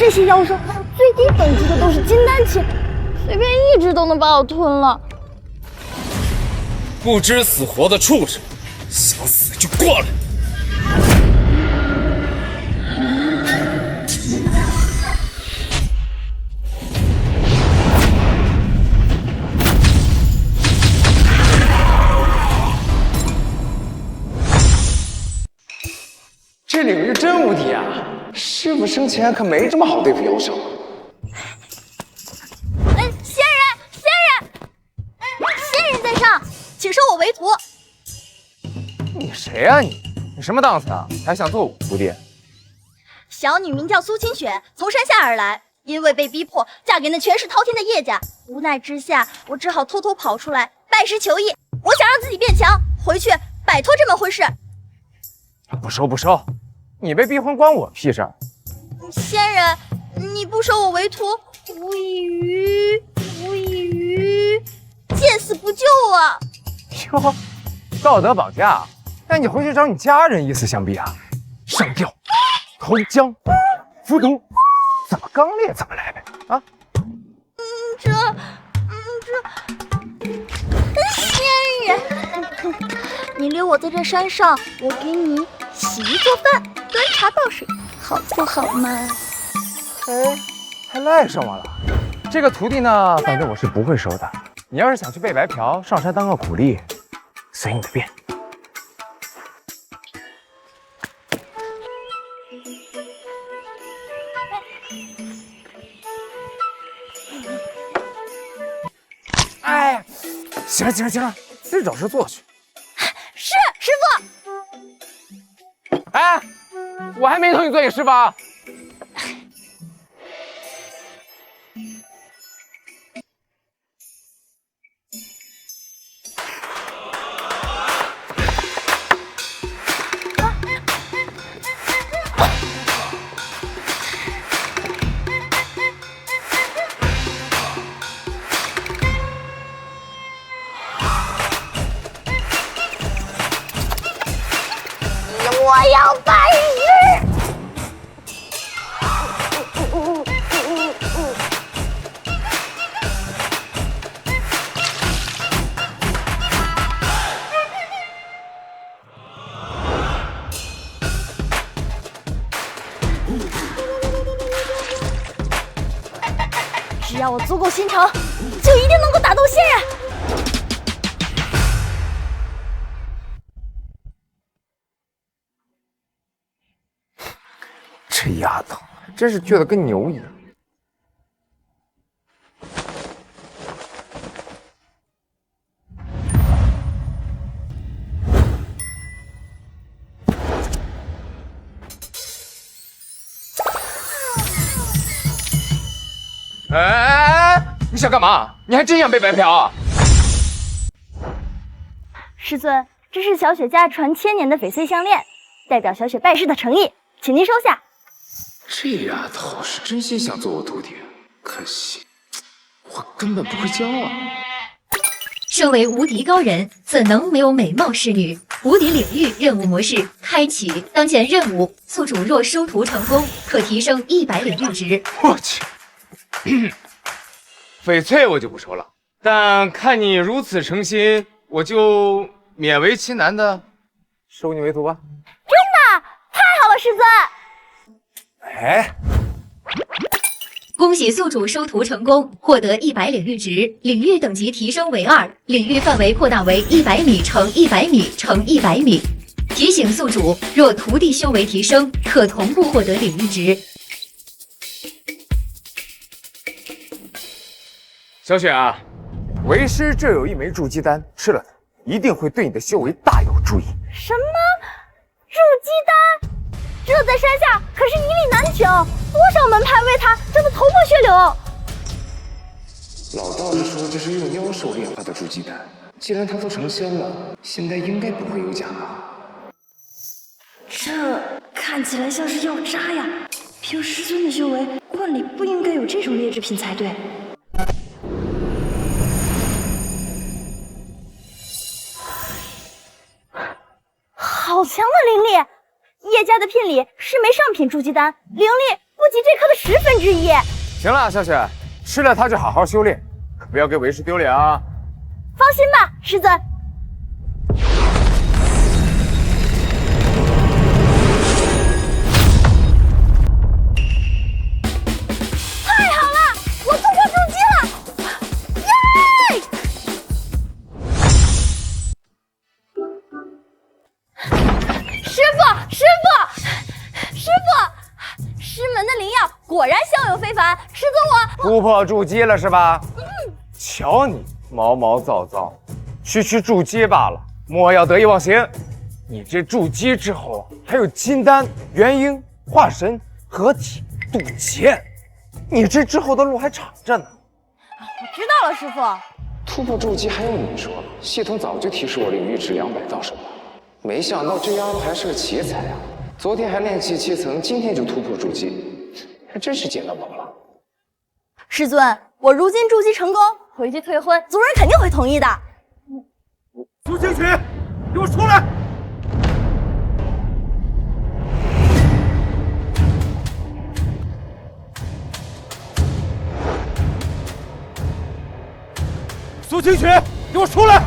这些妖兽最低等级的都是金丹期，随便一只都能把我吞了。不知死活的畜生，想死就过来！这领域真无敌啊！师傅生前可没这么好对付妖兽。仙人在上，请收我为徒。你谁呀你？你什么档次啊？还想做我徒弟？小女名叫苏清雪，从山下而来，因为被逼迫嫁给那权势滔天的叶家，无奈之下，我只好偷偷跑出来拜师求艺。我想让自己变强，回去摆脱这门婚事。不收不收，你被逼婚关我屁事儿。仙人，你不收我为徒，无异于见死不救啊！哟，道德绑架，那你回去找你家人以死相逼啊！上吊、投江、服毒，怎么刚烈怎么来呗！啊！仙人，你留我在这山上，我给你洗衣做饭、端茶倒水，好不好嘛？哎，还赖上我了。这个徒弟呢，反正我是不会收的。你要是想去背白嫖，上山当个苦力，随你的便。哎，行了行了行了，自己找事做去。是师傅。哎，我还没同你做你师傅啊。我要拜师。只要我足够心诚，就一定能够打动仙人。这丫头真是倔得跟牛一样。哎，你想干嘛？你还真想被白嫖啊？师尊，这是小雪家传千年的翡翠项链，代表小雪拜师的诚意，请您收下。这丫头是真心想做我徒弟，可惜我根本不会教啊。身为无敌高人，怎能没有美貌侍女？无敌领域任务模式开启，当前任务：宿主若收徒成功，可提升100领域值。我去，翡翠我就不收了，但看你如此诚心，我就勉为其难的收你为徒吧。真的，太好了，师尊。哎，恭喜宿主收徒成功，获得100领域值，领域等级提升为2，领域范围扩大为100米乘100米乘100米。提醒宿主，若徒弟修为提升，可同步获得领域值。小雪啊，为师这有一枚筑基丹，吃了它一定会对你的修为大有助益。什么？筑基丹？这在山下可是一粒难求，多少门派为他争得头破血流。老道士说这是用妖兽炼化的筑基丹，既然它都成仙了，现在应该不会有假吧？这看起来像是药渣呀！凭师尊的修为，罐里不应该有这种劣质品才对。好强的灵力！叶家的聘礼是枚上品筑基丹，灵力不及这颗的1/10。行了，小雪，吃了它就好好修炼，可不要给为师丢脸啊！放心吧，师尊。太好了，我突破筑基了！耶！师傅，师门的灵药果然效用非凡，师尊我突破筑基了是吧？瞧你毛毛躁躁，区筑基罢了，莫要得意忘形。你这筑基之后还有金丹、元婴、化神、合体、渡劫，你这之后的路还长着呢。我知道了，师傅。突破筑基还用你说？系统早就提示我领域值200到手了，没想到这丫头还是个奇才啊！昨天还练气7层，今天就突破筑基，还真是捡到宝了。师尊，我如今筑基成功，回去退婚，族人肯定会同意的。苏清雪，给我出来！苏清雪，给我出来！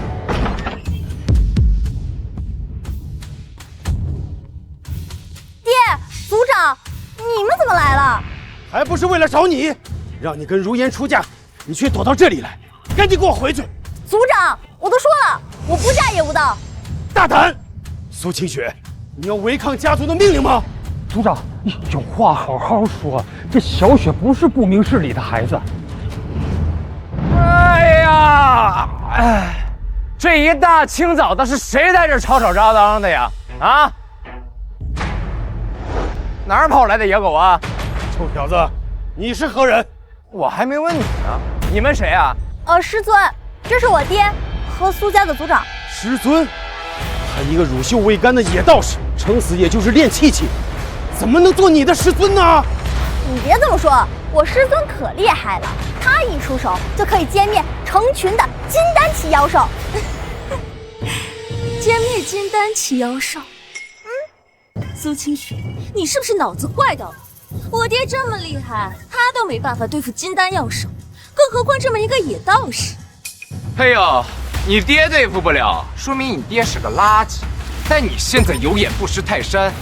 爹，族长，你们怎么来了？还不是为了找你，让你跟如烟出嫁，你却躲到这里来，赶紧给我回去！族长，我都说了，我不嫁野无道。大胆！苏清雪，你要违抗家族的命令吗？族长，有话好好说，这小雪不是不明事理的孩子。哎呀，这一大清早的是谁在这吵吵嚷嚷的呀？啊？哪儿跑来的野狗啊？臭小子，你是何人？我还没问你呢，你们谁啊？师尊，这是我爹和苏家的族长。师尊，他一个乳臭未干的野道士，撑死也就是练气气，怎么能做你的师尊呢？你别这么说，我师尊可厉害了，他一出手就可以歼灭成群的金丹期妖兽。歼灭金丹期妖兽？苏清雪，你是不是脑子坏掉了？我爹这么厉害，他都没办法对付金丹妖兽，更何况这么一个野道士。哎呦，你爹对付不了，说明你爹是个垃圾。但你现在有眼不识泰山，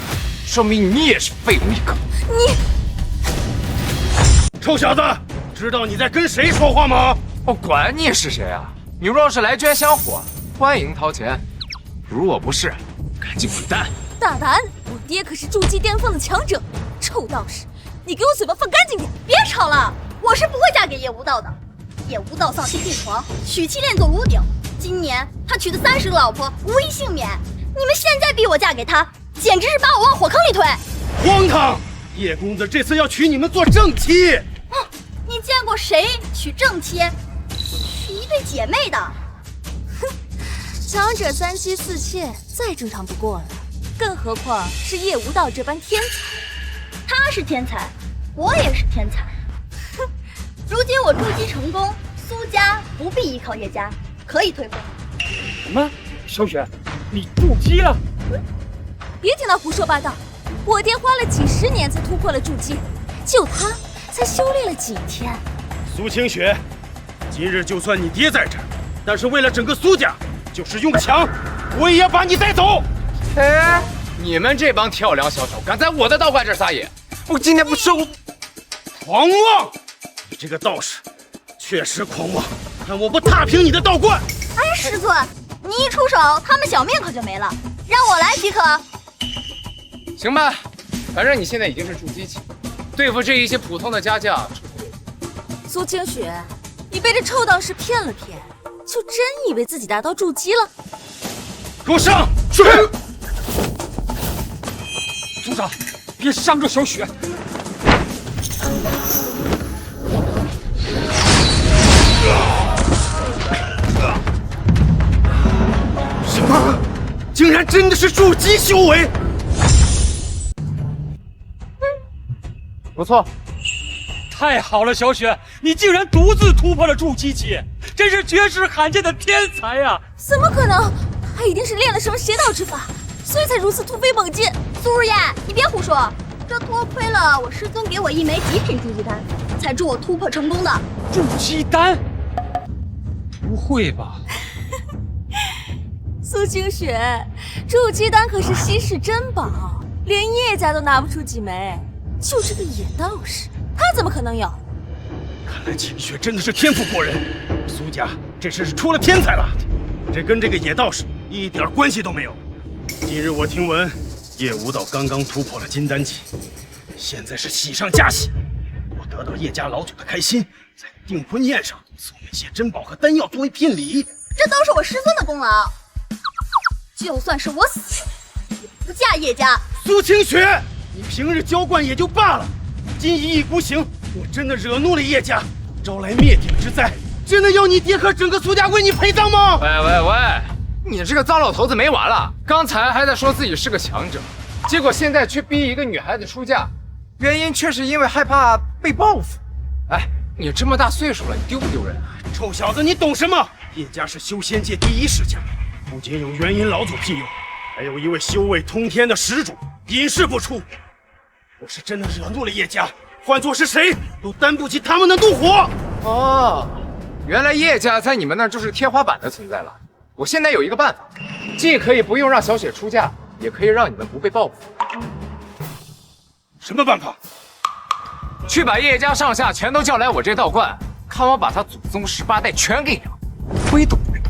说明你也是废物一个。你，臭小子，知道你在跟谁说话吗？我管你是谁啊！你若是来捐香火，欢迎掏钱；如果不是，赶紧滚蛋！大胆！我爹可是筑基巅峰的强者，臭道士，你给我嘴巴放干净点！别吵了，我是不会嫁给野无道的。野无道丧妻病狂，娶妻练做炉鼎，今年他娶的30个老婆无一幸免。你们现在逼我嫁给他，简直是把我往火坑里推！荒唐！叶公子这次要娶你们做正妻。你见过谁娶正妻？娶一对姐妹的？强者3妻4妾再正常不过了，更何况是叶无道这般天才。他是天才，我也是天才。哼，如今我筑基成功，苏家不必依靠叶家，可以退婚。什么？小雪，你筑基了？别听他胡说八道！我爹花了几10年才突破了筑基，就他才修炼了几天。苏清雪，今日就算你爹在这儿，但是为了整个苏家，就是用强，我也要把你带走。哎，你们这帮跳梁小丑，敢在我的道观这儿撒野！我今天不收！狂妄！你这个道士确实狂妄，但我不踏平你的道观。哎，师尊，你一出手，他们小命可就没了，让我来即可。行吧，反正你现在已经是筑基期，对付这一些普通的家将，苏清雪，你被这臭道士骗了骗，就真以为自己达到筑基了？给我上！是。族长，别伤着小雪。什么？竟然真的是筑基修为！不错，太好了，小雪，你竟然独自突破了筑基期，真是绝世罕见的天才呀！怎么可能？他一定是练了什么邪道之法，所以才如此突飞猛进。苏如烟，你别胡说，这多亏了我师尊给我一枚极品筑基丹，才助我突破成功的。筑基丹？不会吧？苏清雪，筑基丹可是稀世珍宝，连叶家都拿不出几枚，就这个野道士，他怎么可能有？看来清雪真的是天赋过人，苏家这是出了天才了。这跟这个野道士一点关系都没有。今日我听闻叶无道刚刚突破了金丹期，现在是喜上加喜。我得到叶家老祖的开心，在订婚宴上送那些珍宝和丹药作为聘礼，这都是我师尊的功劳。就算是我死，也不嫁叶家。苏清雪，你平日娇惯也就罢了，今一意孤行，我真的惹怒了叶家，招来灭顶之灾。真的要你爹和整个苏家为你陪葬吗？喂，你这个糟老头子没完了！刚才还在说自己是个强者，结果现在却逼一个女孩子出嫁，原因却是因为害怕被报复。哎，你这么大岁数了，你丢不丢人啊？臭小子，你懂什么？叶家是修仙界第一世家，不仅有元阴老祖庇佑，还有一位修为通天的始祖，隐世不出。我是真的惹怒了叶家，换做是谁都担不起他们的怒火。哦，原来叶家在你们那儿就是天花板的存在了。我现在有一个办法，既可以不用让小雪出嫁，也可以让你们不被报复。什么办法？去把叶家上下全都叫来我这道观，看我把他祖宗18代全给了，挥动不了。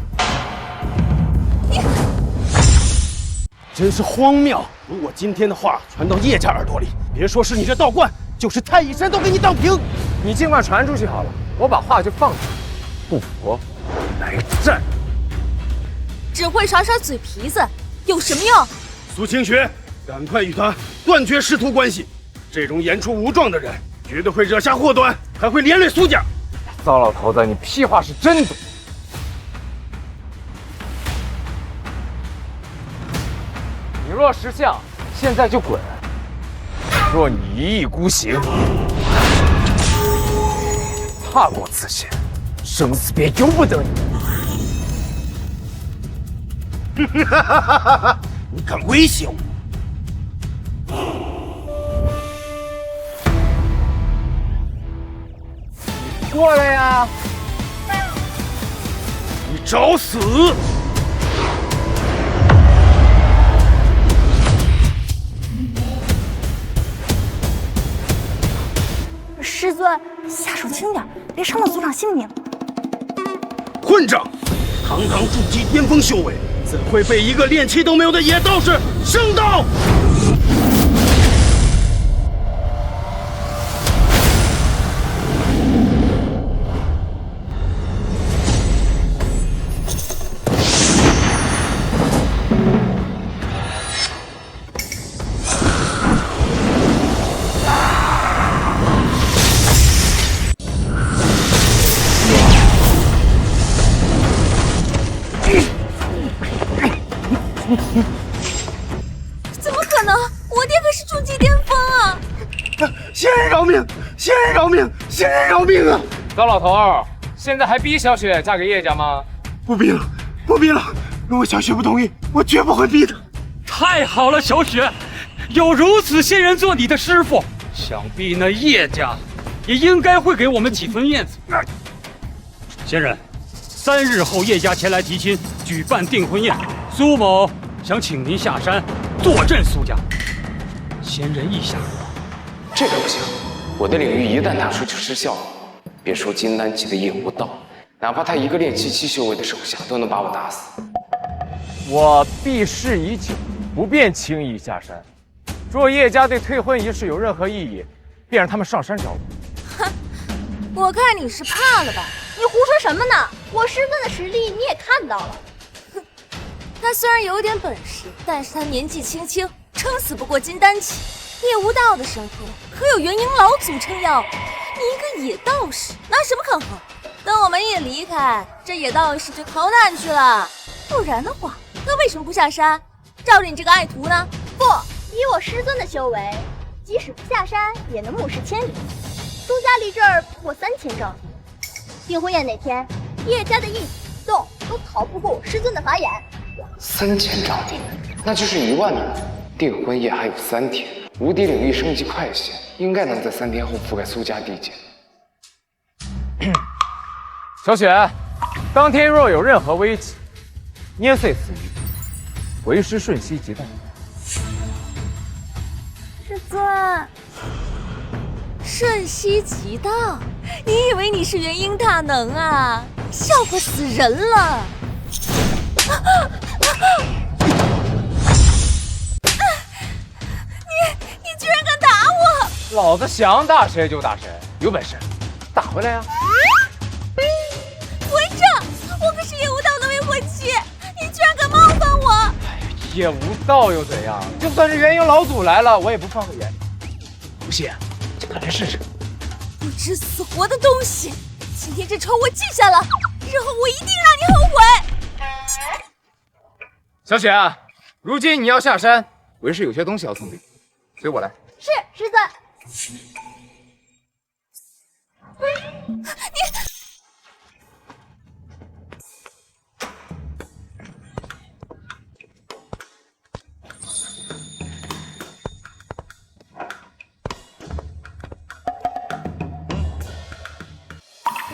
真是荒谬！如果今天的话传到叶家耳朵里，别说是你这道观，就是太乙山都给你荡平。你尽管传出去好了，我把话就放这，不服来战。只会耍耍嘴皮子，有什么用？苏清雪，赶快与他断绝师徒关系。这种言出无状的人，绝对会惹下祸端，还会连累苏家。糟老头子，你屁话是真多。你若识相，现在就滚；若你一意孤行，踏过此线，生死便由不得你。你敢威胁我？过来呀！你找死！师尊，下手轻点，别伤了族长性命。混账！堂堂筑基巅峰修为，怎会被一个练气都没有的野道士胜到？怎么可能？我爹可是筑基巅峰啊！仙人饶命！仙人饶命！仙人饶命啊！糟老头儿，现在还逼小雪嫁给叶家吗？不逼了，不逼了！如果小雪不同意，我绝不会逼她。太好了，小雪，有如此仙人做你的师傅，想必那叶家也应该会给我们几分面子。仙人，3日后叶家前来提亲，举办订婚宴，苏某想请您下山坐镇苏家。仙人意下，这个不行，我的领域一旦打出就失效了。别说金丹级的叶无道，哪怕他一个练气7修为的手下，都能把我打死。我避世已久，不便轻易下山。若叶家对退婚一事有任何异议，便让他们上山找我。哼，我看你是怕了吧？你胡说什么呢？我师尊的实力你也看到了。他虽然有点本事，但是他年纪轻轻，撑死不过金丹期。叶无道的身后可有元婴老祖撑腰，你一个野道士拿什么抗衡？等我们一离开，这野道士就逃难去了。不然的话，他为什么不下山，照着你这个爱徒呢？不，以我师尊的修为，即使不下山，也能目视千里。苏家离这儿不过3000丈地，订婚宴那天，叶家的一举一动都逃不过我师尊的法眼。 3000丈地，那就是1万米。订婚夜还有3天，无敌领域升级快些，应该能在3天后覆盖苏家地界。小雪，当天若有任何危机，捏碎此鱼，为师瞬息即到。师尊，瞬息即到，你以为你是元婴大能啊？笑话死人了！你居然敢打我！老子想打谁就打谁，有本事打回来呀！文正，我可是叶无道的未婚妻，你居然敢冒犯我！叶无道又怎样？就算是元婴老祖来了，我也不放在眼里。不信，就快来试试。不知死活的东西！今天这仇我记下了，日后我一定让你后悔！小雪，如今你要下山，为师有些东西要送给你，随我来。是师尊。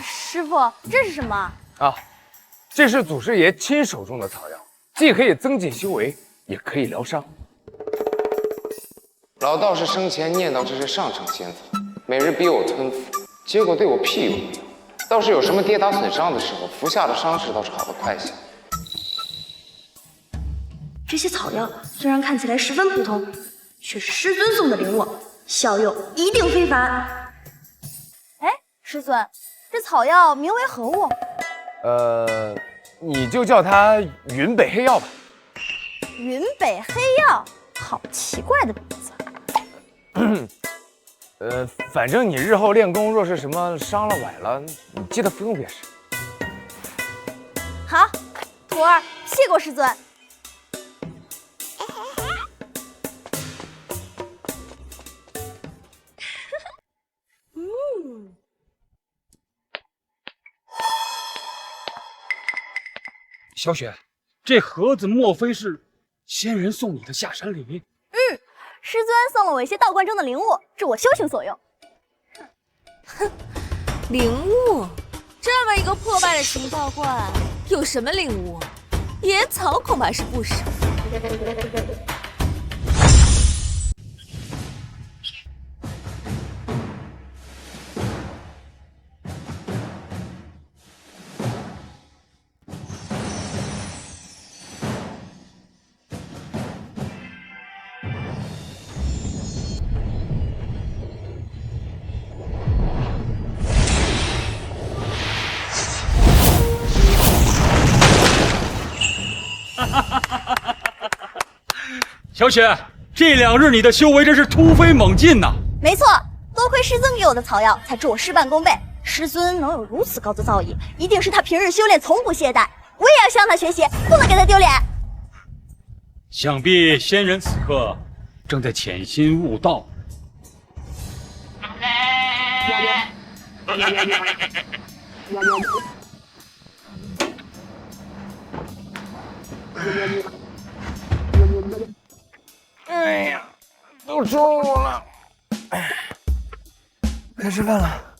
师傅，这是什么？啊，这是祖师爷亲手中的草药，既可以增进修为，也可以疗伤。老道士生前念叨这是上乘仙草，每日逼我吞服，结果对我屁用没有。倒是有什么跌打损伤的时候，服下的伤势倒是好得快些。这些草药虽然看起来十分普通，却是师尊送的灵物，效用一定非凡。哎，师尊，这草药名为何物？你就叫它云北黑药吧。云北黑药，好奇怪的名字。反正你日后练功若是什么伤了崴了，你记得服用便是。好，徒儿谢过师尊。小雪，这盒子莫非是仙人送你的下山礼？师尊送了我一些道观中的灵物，助我修行所用。哼，灵物？这么一个破败的秦道观，有什么灵物？野草恐怕是不少。小雪，这2日你的修为真是突飞猛进呐！没错，多亏师尊给我的草药，才助我事半功倍。师尊能有如此高的造诣，一定是他平日修炼从不懈怠。我也要向他学习，不能给他丢脸。想必仙人此刻正在潜心悟道。哎呀，都中午了，该吃饭了。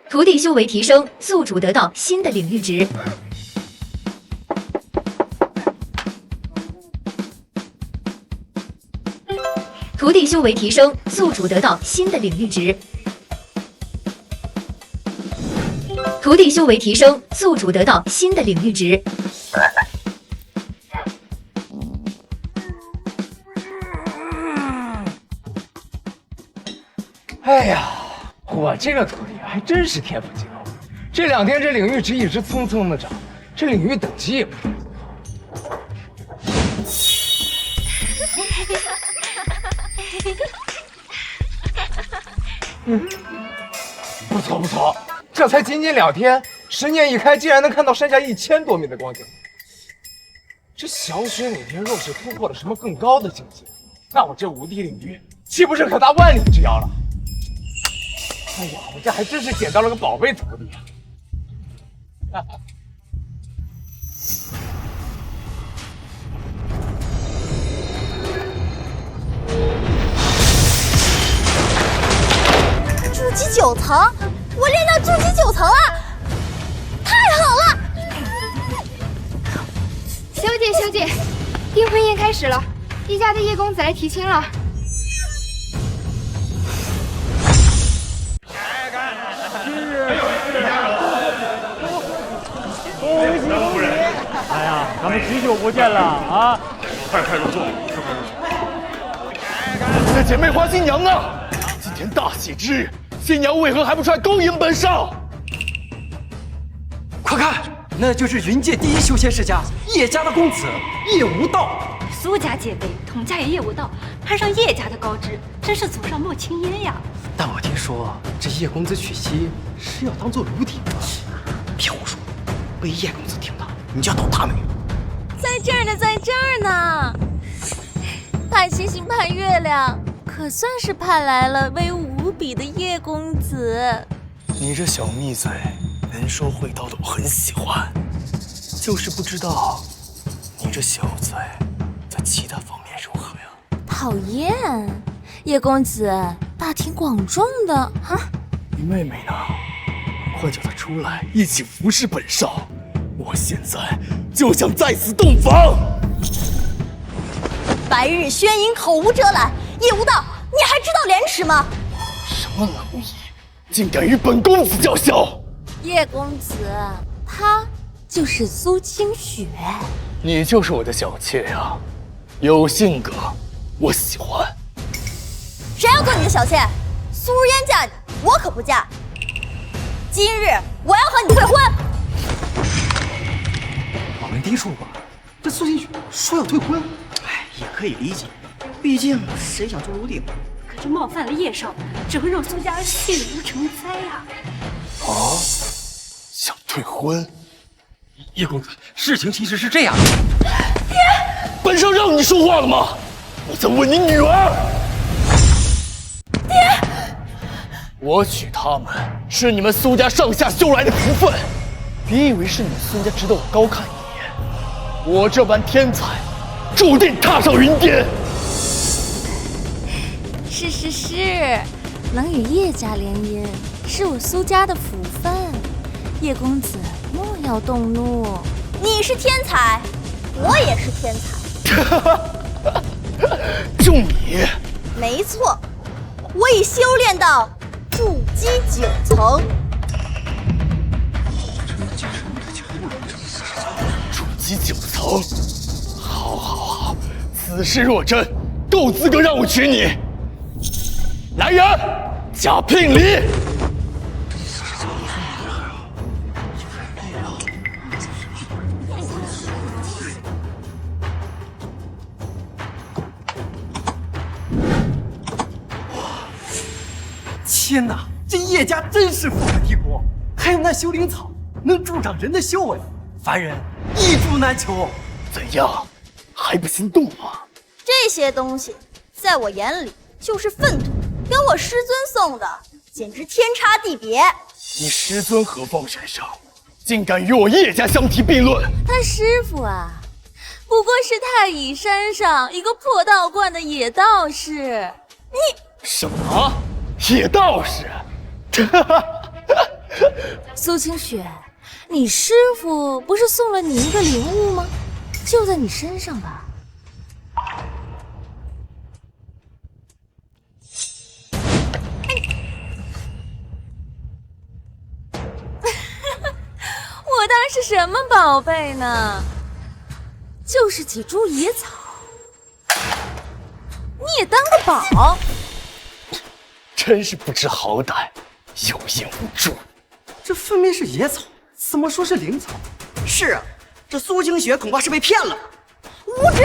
徒弟修为提升，宿主得到新的领域值。徒弟修为提升，宿主得到新的领域值。徒弟修为提升，宿主得到新的领域值。哎呀，我这个徒弟还真是天赋极高，这2天这领域值一直蹭蹭的涨，这领域等级也不低。不错不错，这才仅仅2天，10年一开，竟然能看到山下1000多米的光景。这小雪哪天若是突破了什么更高的境界，那我这无敌领域岂不是可达万里之遥了？哎呀，我这还真是捡到了个宝贝徒弟啊！筑基9层，我练到筑基9层了，太好了！小姐，订婚宴开始了，叶家的叶公子来提亲了。夫人，哎呀，咱们许久不见了啊！快入座。你的姐妹花新娘呢？今天大喜之日，新娘为何还不出来恭迎本少？快看，那就是云界第一修仙世家叶家的公子叶无道。苏家姐辈，统家也叶无道，攀上叶家的高枝，真是祖上莫轻焉呀！但我听说这叶公子娶妻是要当做奴婢。别胡说，被叶公子听到，你就要倒大霉。在这儿呢，在这儿呢！盼星星盼月亮，可算是盼来了威武无比的叶公子。你这小蜜嘴，能说会道的我很喜欢，就是不知道你这小嘴在其他方面如何呀？讨厌，叶公子大庭广众的啊！你妹妹呢？快叫她出来，一起服侍本少。我现在就想在此洞房。白日宣淫，口无遮拦，叶无道，你还知道廉耻吗？什么蝼蚁，竟敢与本公子叫嚣！叶公子，她就是苏清雪。你就是我的小妾呀，有性格，我喜欢。谁要做你的小妾？苏如烟嫁你，我可不嫁。今日我要和你退婚。我没听说过，这苏清雪说要退婚。哎，也可以理解，毕竟谁想做奴婢嘛？可这冒犯了叶少，只会让苏家陷入成灾呀！啊，想退婚？叶公子，事情其实是这样的。爹，本少让你说话了吗？我在问你女儿。爹，我娶她们是你们苏家上下修来的福分，别以为是你们孙家值得我高看一眼。我这般天才，注定踏上云巅。是，能与叶家联姻，是我苏家的福分。叶公子莫要动怒。你是天才，我也是天才。就你？没错，我已修炼到筑基9层。筑基9层，好，此事若真，够资格让我娶你。来人，加聘礼。天哪，这叶家真是富可敌国，还有那修灵草能助长人的修为，凡人一株难求。怎样，还不心动吗？这些东西在我眼里就是粪土，跟我师尊送的简直天差地别。你师尊何方神圣，竟敢与我叶家相提并论？他师傅啊，不过是太乙山上一个破道观的野道士。你什么？野道士？苏清雪，你师傅不是送了你一个灵物吗？就在你身上吧。我当是什么宝贝呢？就是几株野草，你也当个宝？真是不知好歹，有眼无珠。这分明是野草，怎么说是灵草？是啊，这苏清雪恐怕是被骗了。无知，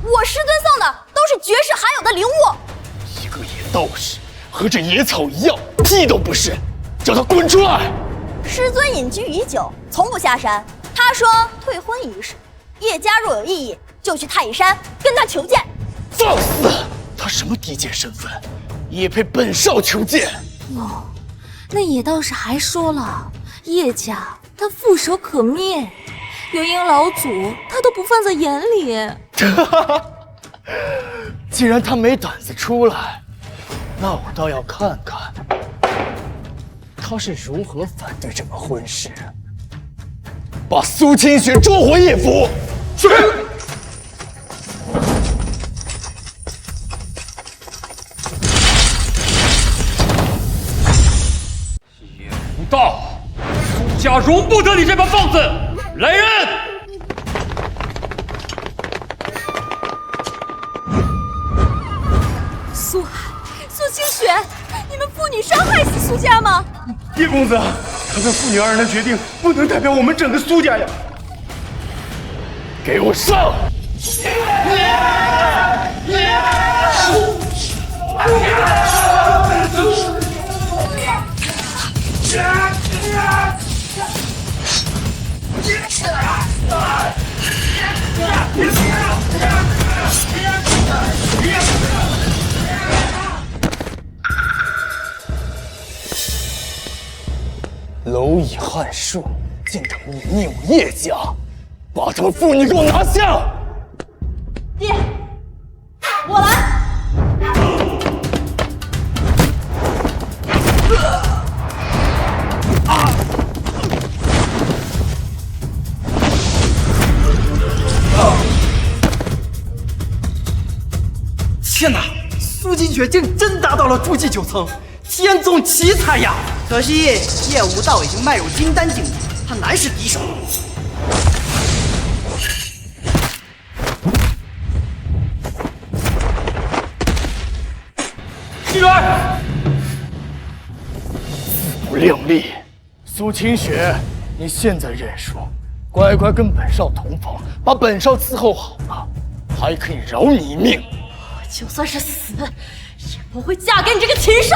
我师尊送的都是绝世罕有的灵物。一个野道士和这野草一样，屁都不是，叫他滚出来！师尊隐居已久，从不下山。他说退婚一事，叶家若有异议，就去太乙山跟他求见。放肆！他什么低贱身份，也配本少求见？哦，那野道士还说了，叶家他覆手可灭，元婴老祖他都不放在眼里。既然他没胆子出来，那我倒要看看他是如何反对这门婚事？把苏清雪捉回叶府。是。叶无道，苏家容不得你这般放肆！来人！苏海、苏清雪，你们父女伤害死苏家吗？叶公子，他们父女二人的决定不能代表我们整个苏家呀！给我上！蝼蚁撼树，竟敢忤逆我叶家，把他们父女给我拿下！爹，我来。天哪，苏金雪竟真达到了筑基9层，天纵奇才呀！可惜叶无道已经迈入金丹境界，他难是敌手。起来！不量力！苏清雪，你现在认输，乖乖跟本少同房，把本少伺候好了，还可以饶你一命。就算是死，也不会嫁给你这个禽兽！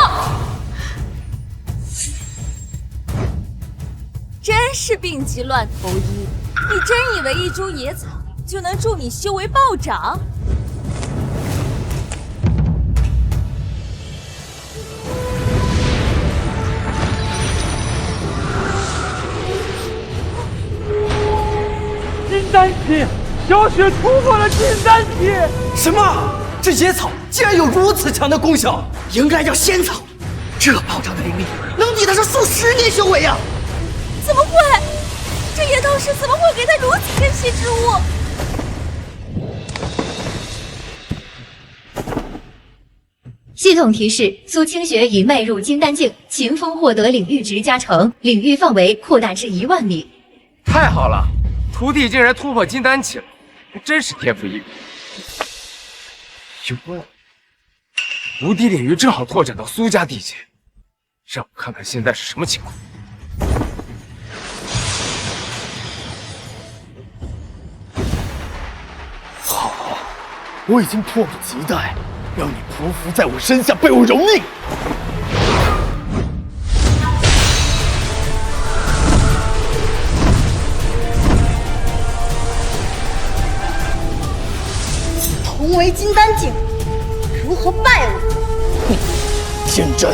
真是病急乱投医！你真以为一株野草就能助你修为暴涨？金丹期，小雪突破了金丹期！什么？这野草竟然有如此强的功效？应该叫仙草，这暴涨的灵力能抵得上数10年修为啊！怎么会？这野道士怎么会给他如此珍稀之物？系统提示：苏清雪已迈入金丹境，秦风获得领域值加成，领域范围扩大至1万米。太好了，徒弟竟然突破金丹期了，真是天赋异禀。有了，无敌领域正好拓展到苏家地界，让我看看现在是什么情况。好，我已经迫不及待，让你匍匐在我身下，被我蹂躏。同为金丹境，如何败我？天真！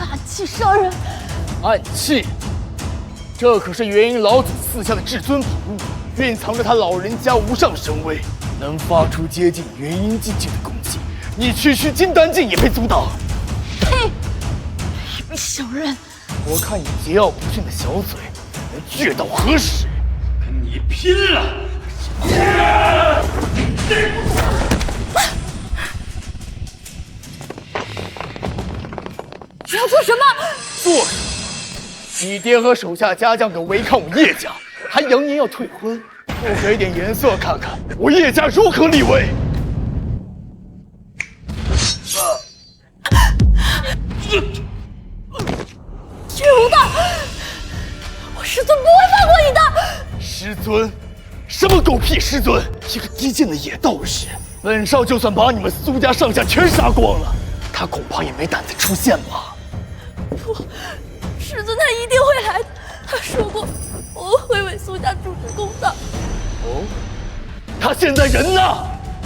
暗器伤人！暗器，这可是元婴老祖赐下的至尊宝物。蕴藏着他老人家无上神威，能发出接近元婴境界的攻击，你区区金丹境也被阻挡。呸！一位小人！我看你桀骜不驯的小嘴，能倔到何时？跟你拼了！你要做什么？做什么？你爹和手下家将都违抗我叶家，还扬言要退婚，不给点颜色看看，我叶家如何立威？叶无道，我师尊不会放过你的！师尊？什么狗屁师尊！一个低贱的野道士，本少就算把你们苏家上下全杀光了，他恐怕也没胆子出现吧？不，师尊他一定会来的。他说过，我会为苏家主持公道。哦，他现在人呢？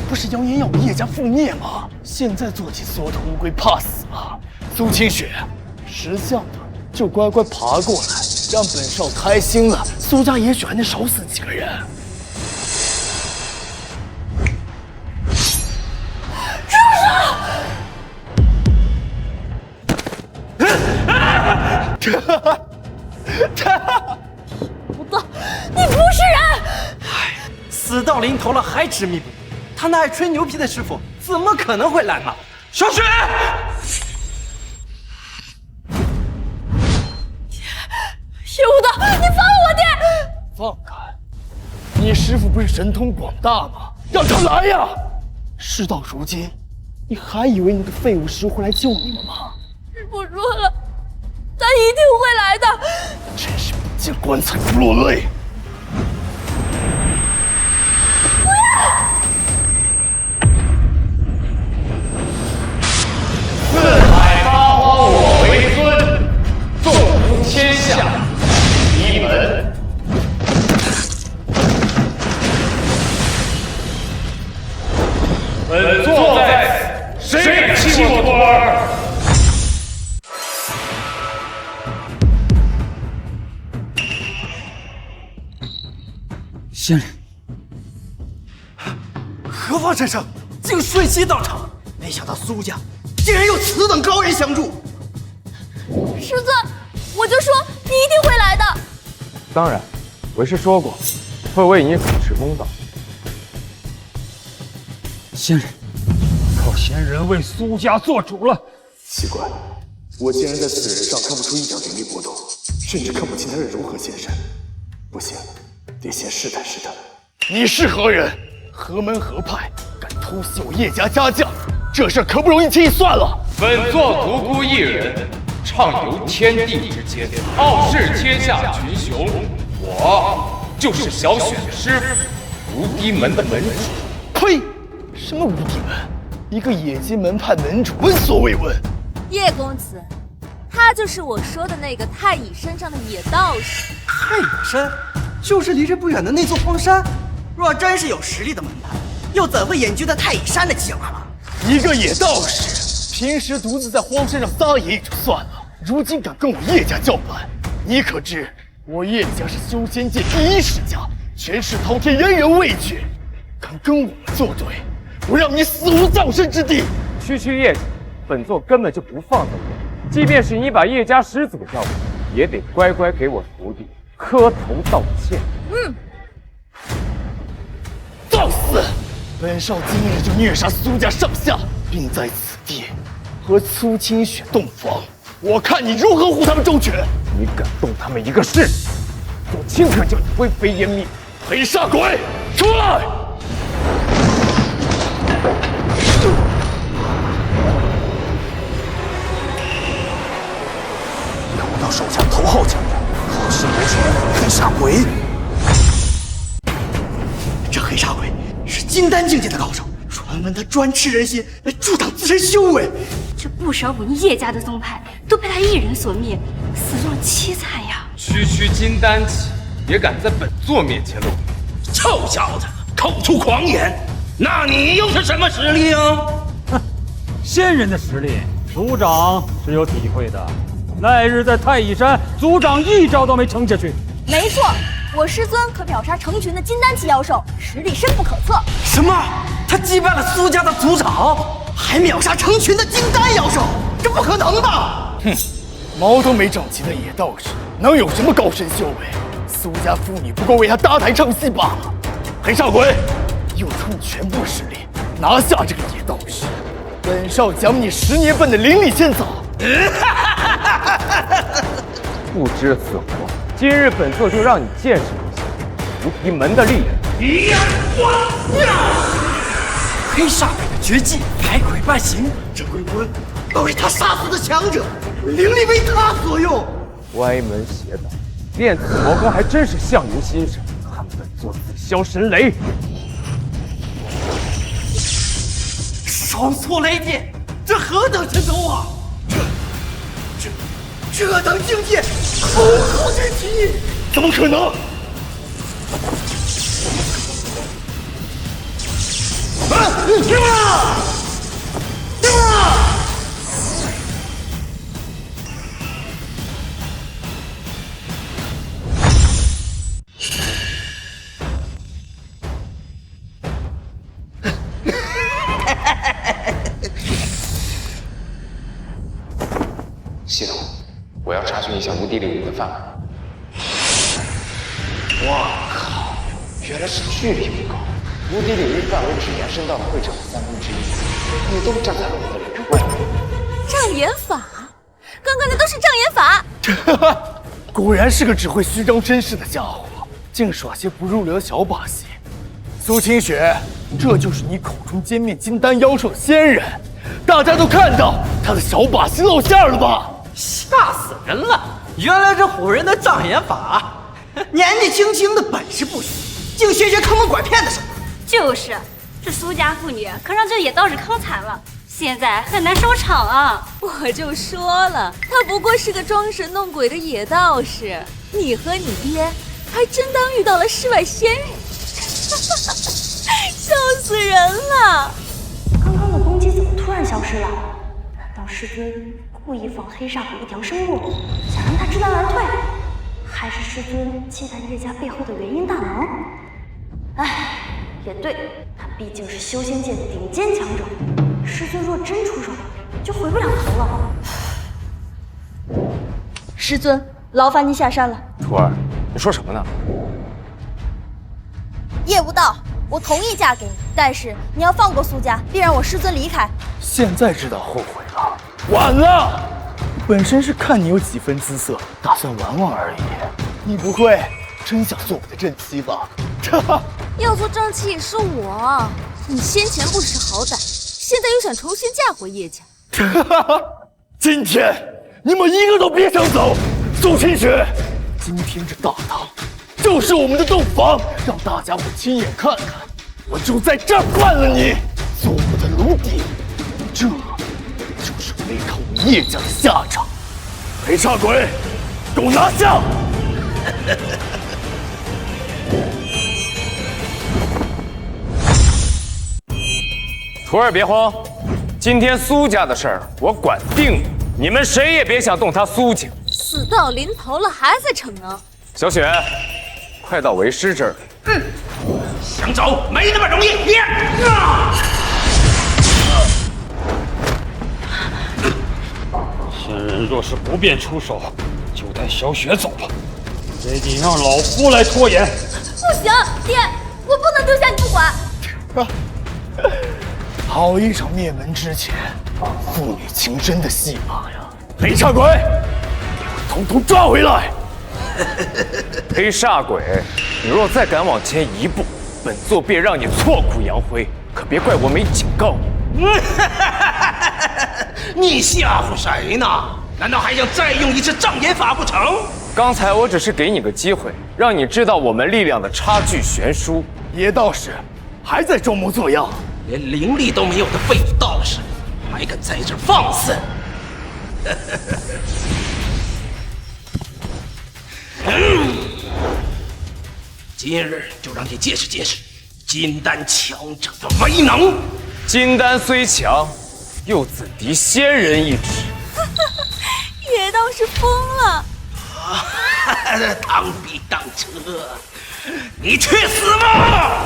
不是扬言要叶家覆灭吗？现在做起缩头乌龟怕死了。苏清雪，识相的就乖乖爬过来，让本少开心了，苏家也许还能少死几个人。不动，你不是人！死到临头了还执迷不悟，他那爱吹牛皮的师傅怎么可能会来嘛？小雪，叶无道，你放我爹！放开！你师傅不是神通广大吗？让他来呀！事到如今，你还以为那个废物师会来救你们吗？师傅说了，他一定会来的。真是不见棺材不落泪。四海八荒我为尊，纵横天下一门。本座在此，谁敢欺我徒儿？仙人，何方神圣，竟瞬息到场！没想到苏家竟然有此等高人相助。师尊，我就说你一定会来的。当然，为师说过，会为你主持公道。仙人，靠仙人为苏家做主了。奇怪，我竟然在此人上看不出一点灵力波动，甚至看不清他是如何现身。不行，得先试探试探。你是何人？何门何派？敢偷袭我叶家家将？这事可不容易轻易算了。本座独孤一人，畅游天地之间，傲视天下群雄。我就是小雪的师傅，无敌门的门主。呸！什么无敌门？一个野鸡门派门主，闻所未闻。叶公子，他就是我说的那个太乙山上的野道士。太乙山，就是离这不远的那座荒山。若真是有实力的门派，又怎会隐居在太乙山的计划了？一个野道士，平时独自在荒山上撒野也就算了，如今敢跟我叶家叫板，你可知我叶家是修仙界第一世家，权势滔天，人人畏惧。敢跟我们作对，我让你死无葬身之地！区区叶家，本座根本就不放在眼里。即便是你把叶家师祖叫过来，也得乖乖给我徒弟磕头道歉。放肆！本少今日就虐杀苏家上下，并在此地和苏清雪洞房，我看你如何护他们周全！你敢动他们一个试试，我顷刻叫你灰飞烟灭！黑煞鬼，出来！看我到手下头号强者，好事不是黑煞鬼。这黑煞鬼是金丹境界的高手，传闻他专吃人心来助长自身修为。这不少我们叶家的宗派都被他一人所灭，死状凄惨呀！区金丹期，也敢在本座面前露面？臭小子，口出狂言！那你又是什么实力啊？哼，仙人的实力，族长是有体会的。那日在太乙山，族长一招都没撑下去。没错，我师尊可秒杀成群的金丹期妖兽，实力深不可测。什么？他击败了苏家的族长，还秒杀成群的金丹妖兽？这不可能吧？哼，毛都没长齐的野道士，能有什么高深修为？苏家妇女不过为他搭台唱戏罢了。黑煞鬼，用出你全部实力拿下这个野道士，本少奖你10年份的灵力仙草。不知死活！今日本座就让你见识一下无敌门的力量。黑煞鬼的绝技百鬼半行，这鬼魂都是他杀死的强者，灵力为他所用。歪门邪道，练此魔功还真是相由心生，看本座紫霄神雷！双错雷电，这何等神通啊！这等境界，口出真奇，怎么可能？听我！听我！系统，我要查询一下无敌领域的范围。我靠，原来是距离不够，无敌领域范围只延伸到了会场的1/3，你都站在了我的领域外面。障眼法，刚刚那都是障眼法。果然是个只会虚张声势的家伙，净耍些不入流的小把戏。苏清雪，这就是你口中歼灭金丹妖兽仙人，大家都看到他的小把戏露馅了吧？吓死人了！原来这唬人的障眼法，年纪轻轻的本事不行，竟学坑蒙拐骗的手段。就是，这苏家妇女可让这野道士坑惨了，现在很难收场啊！我就说了，他不过是个装神弄鬼的野道士，你和你爹还真当遇到了世外仙人，笑死人了！刚刚的攻击怎么突然消失了？难道师尊故意放黑煞鬼一条生路，想让他知难而退？还是师尊忌惮叶家背后的元婴大能？哎，也对，他毕竟是修仙界顶尖强者，师尊若真出手，就回不了头了。师尊，劳烦您下山了。徒儿，你说什么呢？叶无道，我同意嫁给你，但是你要放过苏家，并让我师尊离开。现在知道后悔了，晚了。本身是看你有几分姿色，打算玩玩而已。你不会真想做我的正妻吧？要做正妻也是我，你先前不识好歹，现在又想重新嫁回叶家。今天你们一个都别想走！苏清雪，今天这大堂就是我们的洞房，让大家我亲眼看看，我就在这儿办了你，做我的奴婢。这就是违抗我叶家的下场。黑煞鬼，给我拿下！徒儿别慌，今天苏家的事儿我管定了，你们谁也别想动他苏家。死到临头了还在逞能？小雪，快到为师这儿。想走没那么容易！仙人若是不便出手，就带小雪走吧，别得让老夫来拖延。不行，爹，我不能丢下你不管。好一场灭门之前父女情深的戏码呀！黑煞鬼，给我统统抓回来！黑煞鬼，你若再敢往前一步，本座便让你挫骨扬灰，可别怪我没警告你。你吓唬谁呢？难道还想再用一次障眼法不成？刚才我只是给你个机会，让你知道我们力量的差距悬殊。野道士还在装模作样，连灵力都没有的废物道士，还敢在这儿放肆！今日就让你见识见识金丹强者的威能。金丹虽强，又怎敌仙人一指？野道士疯了！当比当车，你去死吧！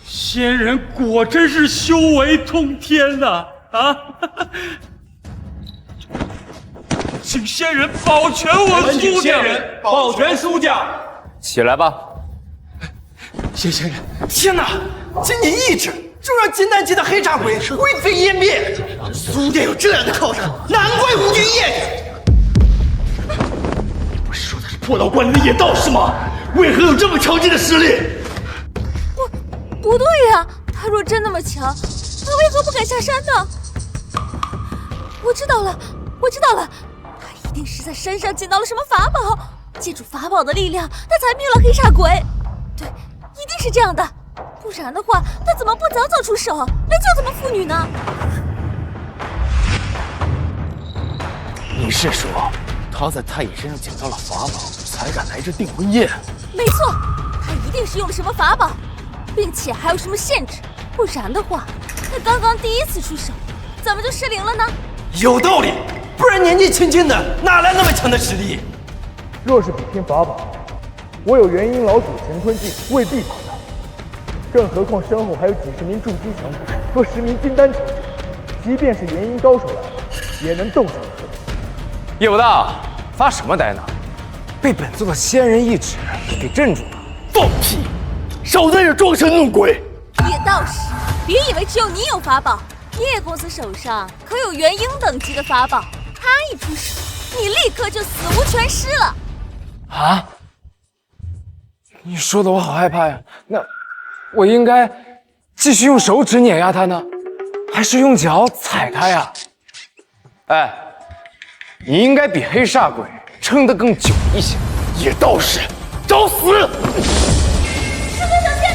仙人果真是修为通天呐！请仙人保全我苏家，保全苏家。起来吧。谢仙人，天哪！仅你一指就让金丹界的黑煞鬼灰飞烟灭，苏家有这样的靠山，难怪无惧叶家。你不是说他是破道关里的野道士吗？为何有这么强劲的实力？不对呀，他若真那么强，他为何不敢下山呢？我知道了，他一定是在山上捡到了什么法宝，借助法宝的力量，他才灭了黑煞鬼。对，一定是这样的，不然的话，他怎么不早早出手来救他们父女呢？你是说，他在太乙身上捡到了法宝，才敢来这订婚宴？没错，他一定是用了什么法宝，并且还有什么限制，不然的话，他刚刚第一次出手，怎么就失灵了呢？有道理，不然年纪轻轻的哪来那么强的实力？若是比拼法宝，我有元婴老祖乾坤镜，未必跑他。更何况身后还有几十名筑基强者和10名金丹强者，即便是元婴高手来，也能斗上一个。叶武道，发什么呆呢？被本座的仙人一指给镇住了。放屁！少在这装神弄鬼！叶道士，别以为只有你有法宝，叶公子手上可有元婴等级的法宝，他一出手，你立刻就死无全尸了。啊！你说的我好害怕呀。那我应该继续用手指碾压他呢，还是用脚踩他呀？哎，你应该比黑煞鬼撑得更久一些。叶道士，找死！师尊小心！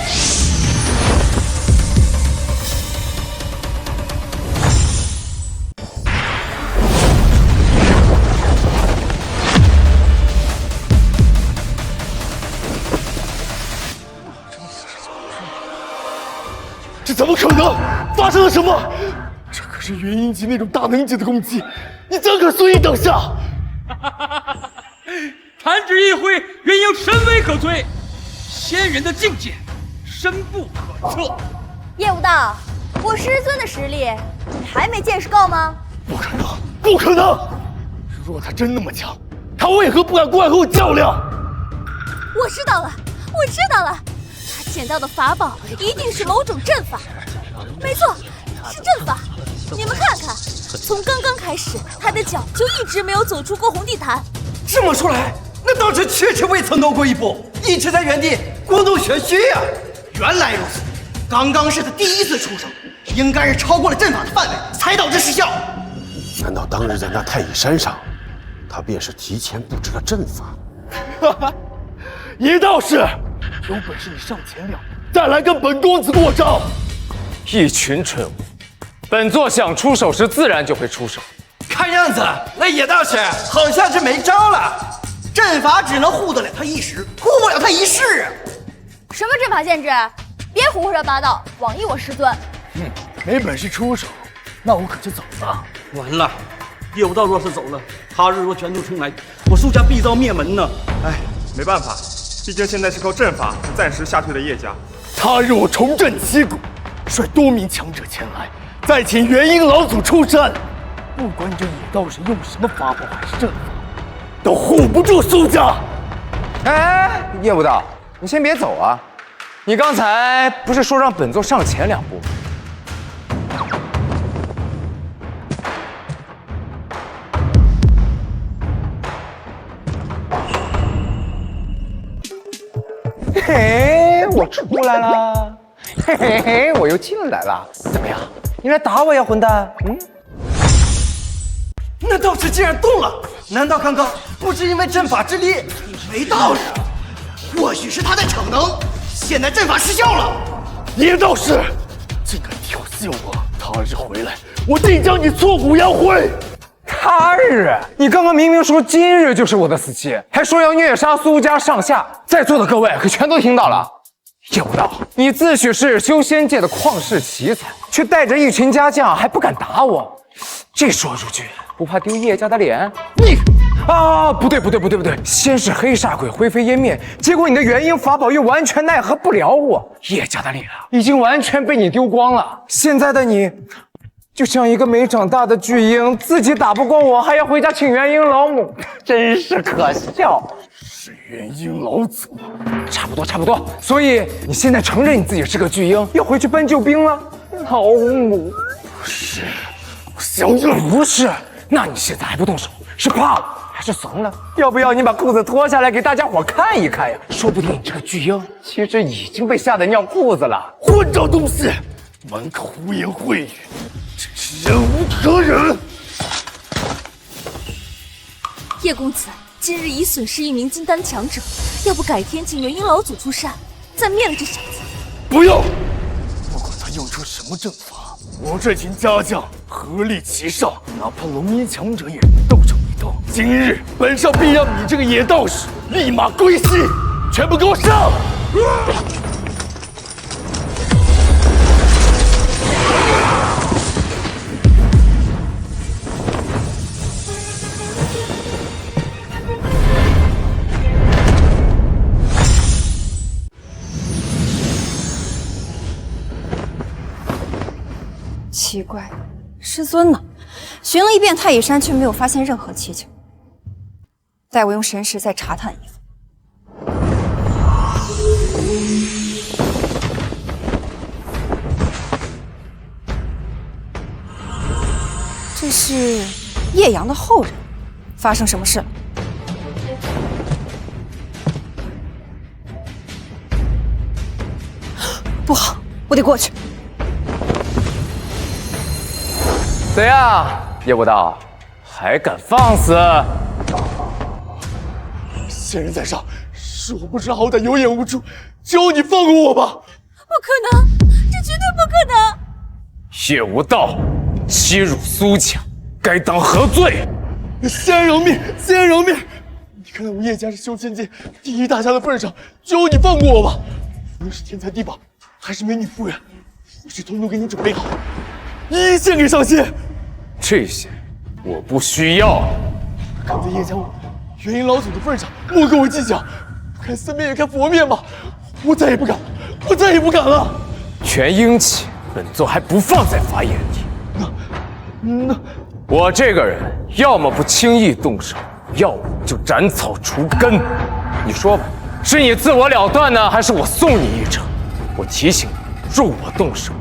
这怎么可能？发生了什么？这可是元婴级那种大能级的攻击，你怎可随意挡下？弹指一挥，元婴神威可摧，仙人的境界深不可测。叶武道，我师尊的实力，你还没见识够吗？不可能，不可能！若他真那么强，他为何不敢过来和我较量？我知道了，我知道了，他捡到的法宝一定是某种阵法。没错，是阵法。你们看看，从刚刚开始，他的脚就一直没有走出过红地毯。这么说来，那当时确实未曾挪过一步，一直在原地故弄玄虚呀。原来如此，刚刚是他第一次出手，应该是超过了阵法的范围，才导致失效。难道当日在那太乙山上，他便是提前布置了阵法？哈哈，叶道士，有本事你上前2步，再来跟本公子过招。一群蠢物，本座想出手时自然就会出手。看样子那叶道士好像是没招了，阵法只能护得了他一时，护不了他一世啊！什么阵法限制？别胡说八道，枉益我师尊。没本事出手，那我可就走了。完了，叶武道若是走了，他日若卷土重来，我苏家必遭灭门呢。哎，没办法，毕竟现在是靠阵法暂时吓退了叶家。他日我重振旗鼓，率多名强者前来，再请元婴老祖出山。不管这野道士用什么法宝还是阵法，都护不住苏家。哎，叶武道，你先别走啊！你刚才不是说让本座上前2步吗？嘿嘿，我出来了！嘿嘿嘿，我又进来了。怎么样？你来打我呀，混蛋！那道士竟然动了，难道刚刚不是因为阵法之力没道士？或许是他在逞能，现在阵法失效了。叶道士，竟敢挑衅我！他日回来，我定将你挫骨扬灰！他日？你刚刚明明说今日就是我的死期，还说要虐杀苏家上下，在座的各位可全都听到了。叶武道，你自诩是修仙界的旷世奇才，却带着一群家将还不敢打我，这说出去不怕丢叶家的脸？你啊，不对，先是黑煞鬼灰飞烟灭，结果你的元婴法宝又完全奈何不了我，叶家的脸啊，已经完全被你丢光了。现在的你，就像一个没长大的巨婴，自己打不过我，还要回家请元婴老母，真是可笑。是元婴老祖，差不多。所以你现在承认你自己是个巨婴，要回去搬救兵了？老母，不是，我想要不是？那你现在还不动手，是怕了还是怂了？要不要你把裤子脱下来给大家伙看一看呀？说不定你这个巨婴其实已经被吓得尿裤子了。混账东西，满口胡言秽语，真是忍无可忍！叶公子今日已损失一名金丹强者，要不改天请元婴老祖出山，再灭了这小子。不用，不管他用出什么阵法，我这群家将合力齐上，哪怕龙吟强者也能斗上一斗。今日本少必让你这个野道士立马归西，全部给我上！奇怪，师尊呢？寻了一遍太乙山，却没有发现任何蹊跷。待我用神识再查探一番。这是叶阳的后人，发生什么事了？不好，我得过去。怎样，叶无道，还敢放肆？仙人在上，是我不知好歹，有眼无珠，求你放过我吧！不可能，这绝对不可能！叶无道欺辱苏家，该当何罪？仙人饶命，仙人饶命！你看在我叶家是修仙界第一大家的份上，求你放过我吧！无论是天才地宝，还是美女夫人，我是统统给你准备好，一一献给上仙。这些我不需要。看在叶家元婴老祖的份上，莫跟我计较。不看僧面也看佛面吧，我再也不敢，我再也不敢了。全英气，本座还不放在法眼里。那我这个人，要么不轻易动手，要么就斩草除根。你说吧，是你自我了断呢，还是我送你一程？我提醒你，若我动手，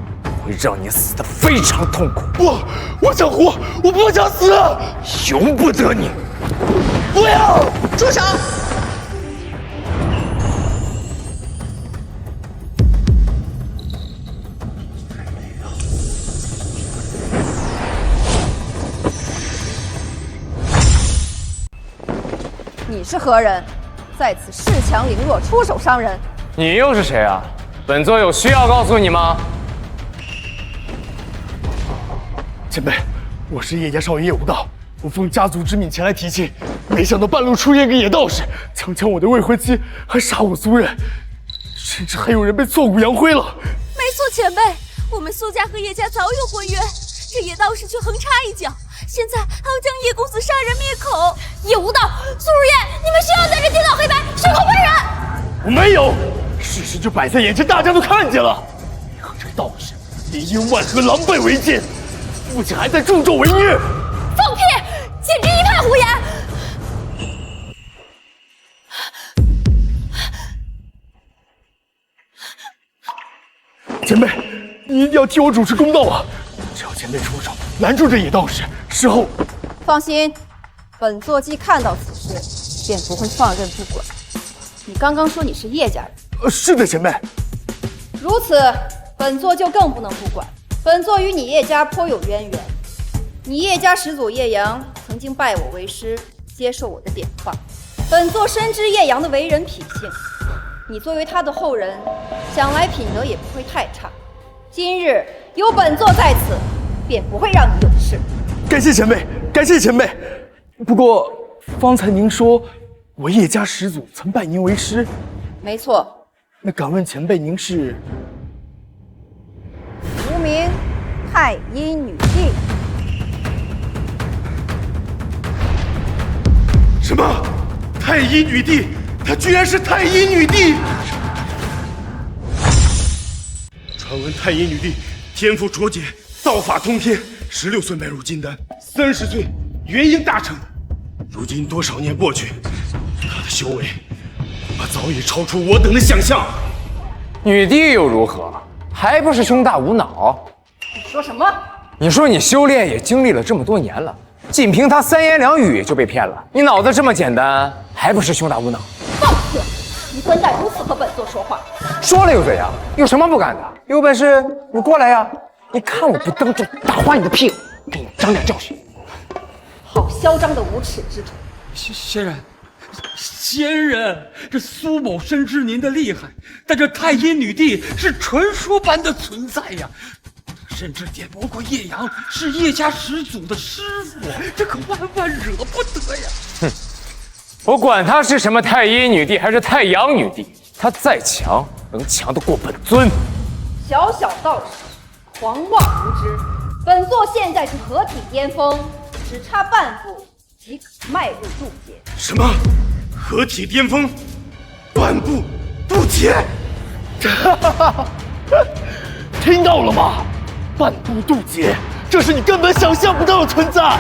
会让你死得非常痛苦。我想活，我不想死，由不得你！不要！住手！你是何人？在此恃强凌弱，出手伤人。你又是谁啊？本座有需要告诉你吗？前辈，我是叶家少爷叶无道，我奉家族之命前来提亲，没想到半路出现个野道士，强我的未婚妻，还杀我族人，甚至还有人被挫骨扬灰了。没错，前辈，我们苏家和叶家早有婚约，这野道士却横插一脚，现在还要将叶公子杀人灭口。叶无道、苏如烟，你们需要在这颠倒黑白、血口喷人。我没有，事实就摆在眼前，大家都看见了。你和这个道士里应外合，狼狈为奸，父亲还在助纣为虐。放屁！简直一派胡言！前辈，你一定要替我主持公道啊！只要前辈出手拦住这野道士，事后放心，本座既看到此事，便不会放任不管。你刚刚说你是叶家人？是的，前辈。如此，本座就更不能不管。本座与你叶家颇有渊源，你叶家始祖叶阳曾经拜我为师，接受我的点化。本座深知叶阳的为人品性，你作为他的后人，想来品德也不会太差。今日有本座在此，便不会让你有事。感谢前辈，感谢前辈。不过方才您说我叶家始祖曾拜您为师，没错。那敢问前辈，您是？无名太阴女帝。什么？太阴女帝？她居然是太阴女帝！传闻太阴女帝天赋卓绝，道法通天，16岁迈入金丹，30岁元婴大成。如今多少年过去，她的修为恐怕早已超出我等的想象。女帝又如何？还不是胸大无脑？你说什么？你说你修炼也经历了这么多年了，仅凭他3言2语就被骗了？你脑子这么简单，还不是胸大无脑？放肆！你怎敢如此和本座说话？说了又怎样？有什么不敢的？有本事你过来呀！你看我不当众打花你的屁股，给你长点教训。好嚣张的无耻之徒！仙人，这苏某深知您的厉害，但这太阴女帝是传说般的存在呀，甚至点不过叶阳是叶家始祖的师傅，这可万万惹不得呀！哼，我管她是什么太阴女帝还是太阳女帝，她再强，能强得过本尊？小小道士，狂妄无知！本座现在是合体巅峰，只差半步即可迈入渡劫。什么？合体巅峰，半步渡劫？听到了吗？半步渡劫，这是你根本想象不到的存在。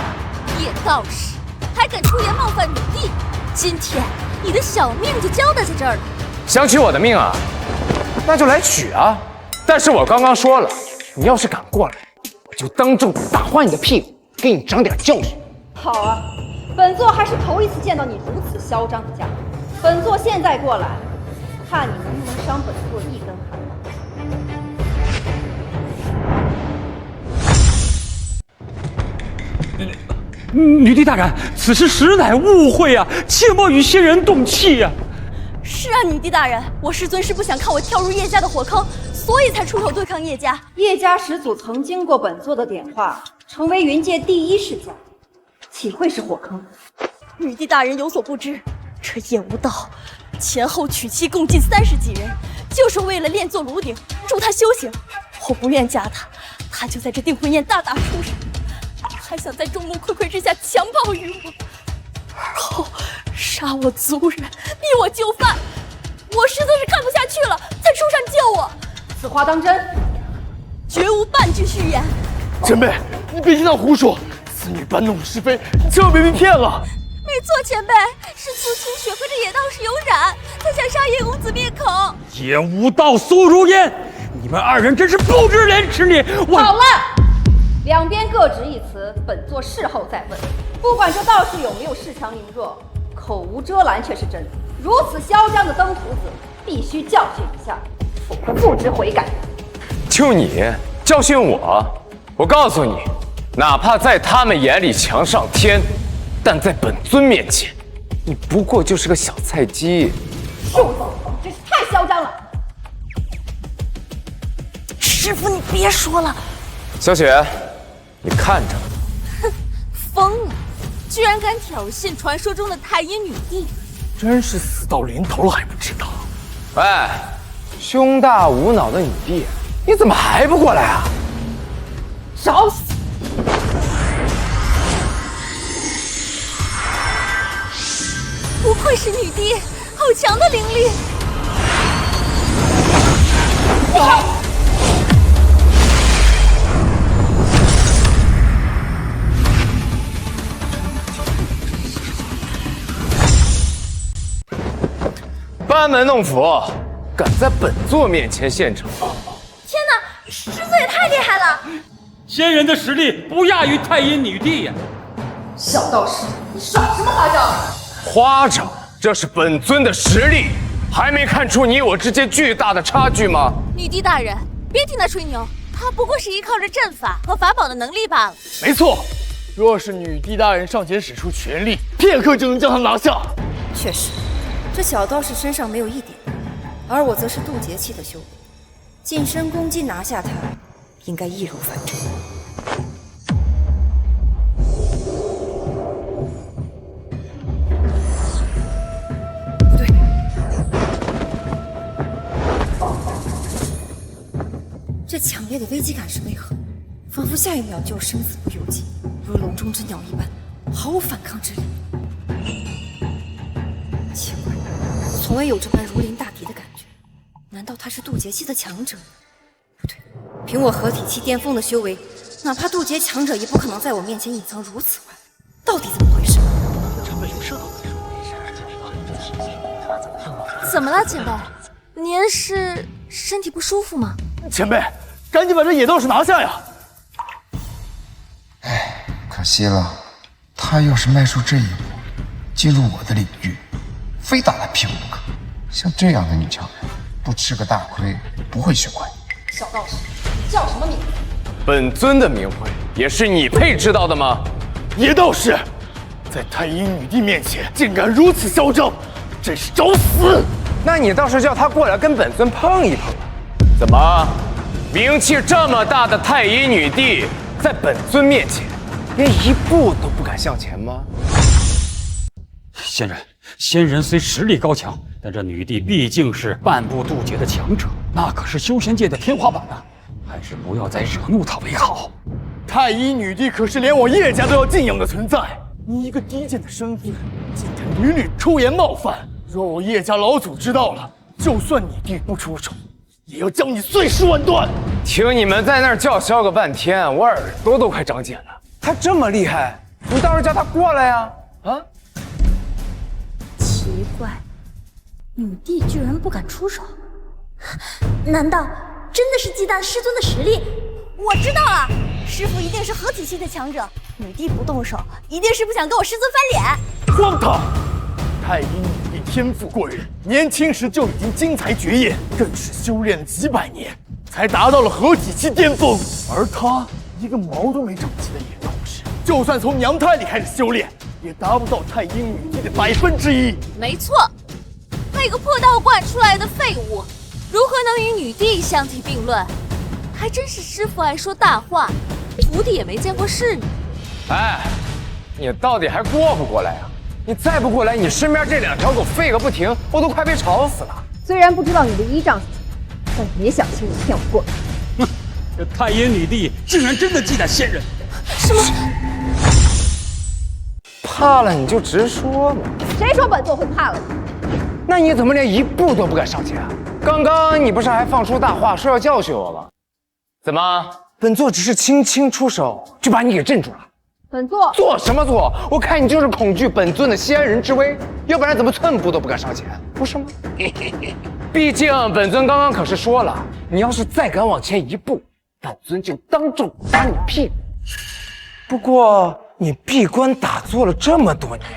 叶道士还敢出言冒犯女帝，今天你的小命就交代在这儿了。想取我的命啊？那就来取啊！但是我刚刚说了，你要是敢过来，我就当众打坏你的屁股，给你长点教训。好啊，本座还是头一次见到你如此嚣张的家伙。本座现在过来，看你能不能伤本座一根汗毛。女帝大人，此事实乃误会啊，切莫与仙人动气啊！是啊，女帝大人，我师尊是不想看我跳入叶家的火坑，所以才出手对抗叶家。叶家始祖曾经过本座的点化，成为云界第一世家，岂会是火坑？女帝大人有所不知，这叶无道前后娶妻共计30几人，就是为了练做炉鼎，助他修行。我不愿嫁他，他就在这订婚宴大打出手，还想在众目睽睽之下强暴于我，而后杀我族人，逼我就范。我师尊是看不下去了，才出山救我。此话当真？绝无半句虚言。前辈，你别听他胡说，此女搬弄是非，千万别被骗了。没错，前辈，是苏清雪和这野道士有染，他想杀叶公子灭口。叶无道、苏如烟，你们二人真是不知廉耻！好了，两边各执一词，本座事后再问。不管这道士有没有恃强凌弱，口无遮拦却是真的。如此嚣张的登徒子，必须教训一下，否则不知悔改。就你教训我？我告诉你，哪怕在他们眼里强上天，但在本尊面前，你不过就是个小菜鸡。畜生，真是太嚣张了！师傅，你别说了。小雪，你看着。哼，疯了，居然敢挑衅传说中的太阴女帝！真是死到临头了还不知道。喂，胸大无脑的女帝，你怎么还不过来啊？找死！不愧是女帝，好强的灵力！班门弄斧，敢在本座面前献丑！天哪，师尊也太厉害了！仙人的实力不亚于太阴女帝呀！小道士，你耍什么花招？花招，这是本尊的实力，还没看出你我之间巨大的差距吗？女帝大人，别听他吹牛，他不过是依靠着阵法和法宝的能力罢了。没错，若是女帝大人上前使出全力，片刻就能将他拿下。确实，这小道士身上没有一点，而我则是渡劫期的修为，近身攻击拿下他，应该易如反掌。不对，这强烈的危机感是为何？仿佛下一秒就生死不由己，如笼中之鸟一般，毫无反抗之力。奇怪，从未有这般如临大敌的感觉。难道他是渡劫期的强者？不对，凭我合体期巅峰的修为，哪怕渡劫强者也不可能在我面前隐藏如此完美。到底怎么回事？怎么了，前辈？您是身体不舒服吗？前辈，赶紧把这野道士拿下呀！哎，可惜了，他要是迈出这一步，进入我的领域，非打他屁股不可。像这样的女强人，不吃个大亏不会学乖。小道士，你叫什么名字？本尊的名讳也是你配知道的吗？野道士，在太医女帝面前竟敢如此嚣张，真是找死！那你倒是叫他过来跟本尊碰一碰啊！怎么，名气这么大的太医女帝，在本尊面前连一步都不敢向前吗？仙人，仙人虽实力高强，但这女帝毕竟是半步渡劫的强者，那可是修仙界的天花板啊！还是不要再惹怒她为好。太医女帝可是连我叶家都要敬仰的存在，你一个低贱的身份，竟敢屡屡出言冒犯。若我叶家老祖知道了，就算女帝不出手，也要将你碎尸万段。听你们在那儿叫嚣个半天，我耳朵都快长茧了。他这么厉害，你倒是叫他过来呀！啊？奇怪，女帝居然不敢出手，难道真的是忌惮师尊的实力？我知道了，师父一定是合体系的强者，女帝不动手，一定是不想跟我师尊翻脸。荒唐！太医女帝天赋过人，年轻时就已经精彩绝艳，更是修炼几百年才达到了合体期巅峰。而她一个毛都没长齐的野道士，就算从娘胎里开始修炼，也达不到太医女帝的1%。没错，那个破道观出来的废物，如何能与女帝相提并论？还真是师父爱说大话，徒弟也没见过世面。哎，你到底还过不过来啊？你再不过来，你身边这2条狗吠个不停，我都快被吵死了。虽然不知道你的依仗是什么，但别想轻易骗我过来。哼，这太阴女帝竟然真的忌惮仙人。什么？怕了你就直说嘛。谁说本座会怕了你？那你怎么连一步都不敢上前啊？刚刚你不是还放出大话说要教训我吗？怎么，本座只是轻轻出手就把你给镇住了？本座做什么做？我看你就是恐惧本尊的仙人之威，要不然怎么寸步都不敢上前，不是吗？毕竟本尊刚刚可是说了，你要是再敢往前一步，本尊就当众打你屁股。不过你闭关打坐了这么多年，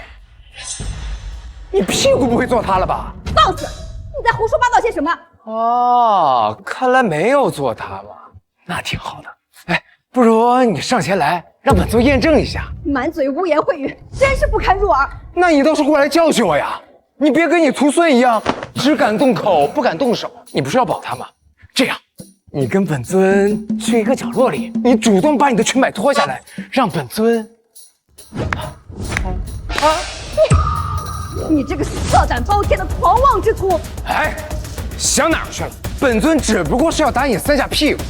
你屁股不会坐塌了吧？放肆！你在胡说八道些什么？哦，看来没有坐塌吧？那挺好的。哎，不如你上前来，让本尊验证一下。满嘴污言秽语，真是不堪入耳。那你倒是过来教训我呀！你别跟你徒孙一样，只敢动口不敢动手。你不是要保他吗？这样，你跟本尊去一个角落里，你主动把你的裙摆脱下来，让本尊……你这个色胆包天的狂妄之徒！哎，想哪儿去了？本尊只不过是要打你3下屁股。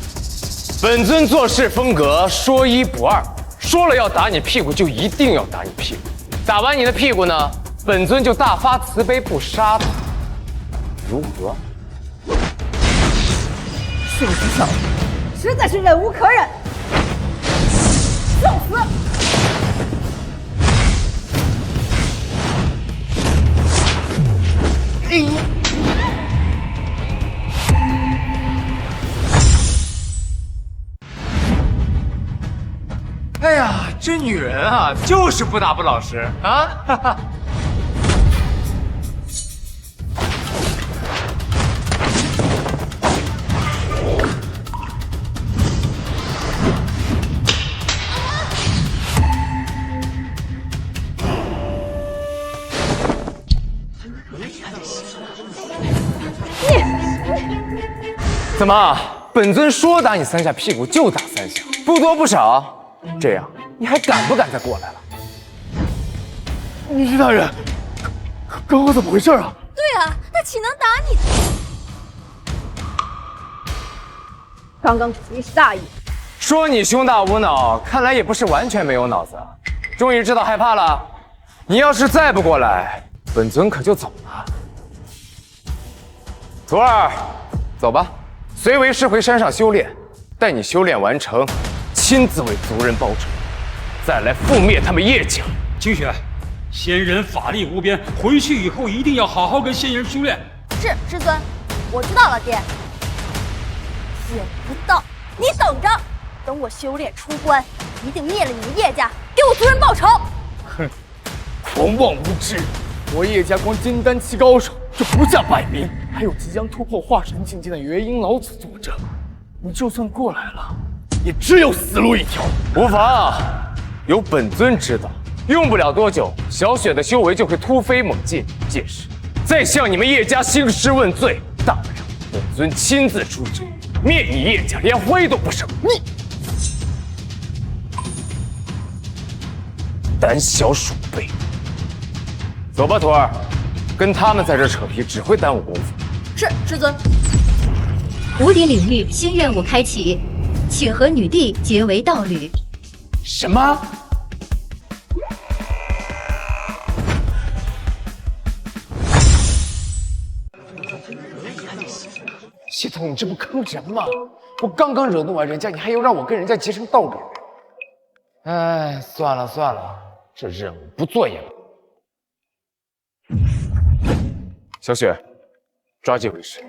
本尊做事风格说1不2，说了要打你屁股就一定要打你屁股。打完你的屁股呢，本尊就大发慈悲不杀他，如何？畜生小子，实在是忍无可忍！送死！哎呀，这女人啊，就是不打不老实啊！哈哈。怎么，本尊说打你3下屁股就打3下，不多不少。这样，你还敢不敢再过来了？女帝大人，刚刚怎么回事啊？对啊，他岂能打你？刚刚只是大意。说你胸大无脑，看来也不是完全没有脑子。终于知道害怕了。你要是再不过来，本尊可就走了。徒儿，走吧，随为师回山上修炼，待你修炼完成，亲自为族人报仇，再来覆灭他们叶家。清雪，仙人法力无边，回去以后一定要好好跟仙人修炼。是师尊，我知道了，爹。见不到，你等着，等我修炼出关，一定灭了你们叶家，给我族人报仇。哼，狂妄无知！我叶家光金丹期高手就不下100名，还有即将突破化神境界的元婴老子坐着，你就算过来了，也只有死路一条。无妨，有本尊指导，用不了多久，小雪的修为就会突飞猛进，届时再向你们叶家兴师问罪，大不了本尊亲自出手，灭你叶家，连灰都不剩。你胆小鼠辈！走吧，徒儿，跟他们在这扯皮只会耽误功夫。是，师尊。无敌领域新任务开启，请和女帝结为道侣。什么？系统，你这不坑人吗？我刚刚惹怒完人家，你还要让我跟人家结成道侣？哎，算了算了，这任务不做也罢。小雪，抓紧为师。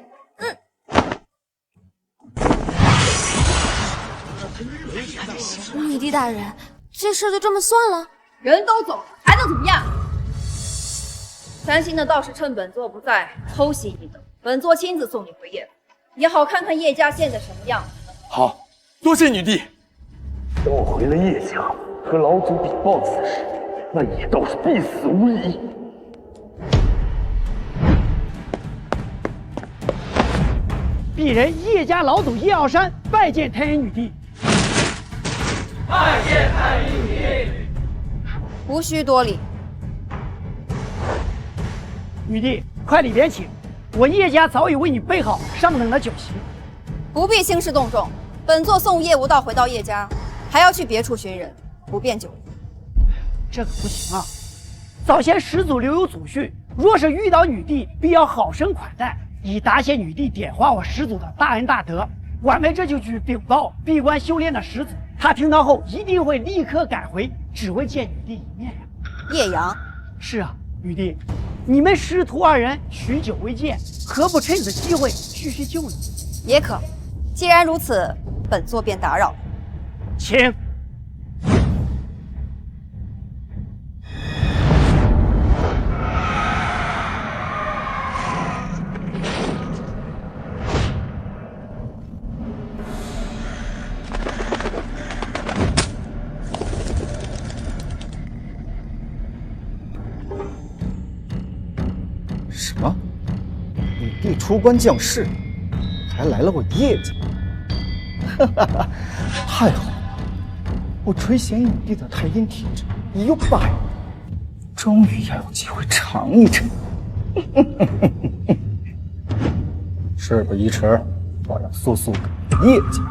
女帝大人，这事就这么算了？人都走了，还能怎么样？担心的倒是趁本座不在偷袭一等，本座亲自送你回叶府，也好看看叶家现在什么样子。好，多谢女帝。等我回了叶家，和老祖禀报此事，那野道是必死无疑。鄙人叶家老祖叶傲山拜见太阴女帝。拜见太阴女帝。无需多礼。女帝，快里边请，我叶家早已为你备好上等的酒席。不必兴师动众，本座送叶无道回到叶家，还要去别处寻人，不便久留。这可不行啊！早先始祖留有祖训，若是遇到女帝，必要好生款待，以答谢女帝点化我始祖的大恩大德。晚辈这就去禀报闭关修炼的始祖，他听到后一定会立刻赶回，只为见女帝一面呀。叶阳，是啊，女帝，你们师徒二人许久未见，何不趁此机会叙叙旧呢？也可。既然如此，本座便打扰了。请。什么？女帝出关降世，还来了我叶家，哈哈哈！太好了，我垂涎女帝的太阴体质已有8年，终于要有机会尝一尝。事不宜迟，我要速速赶叶家。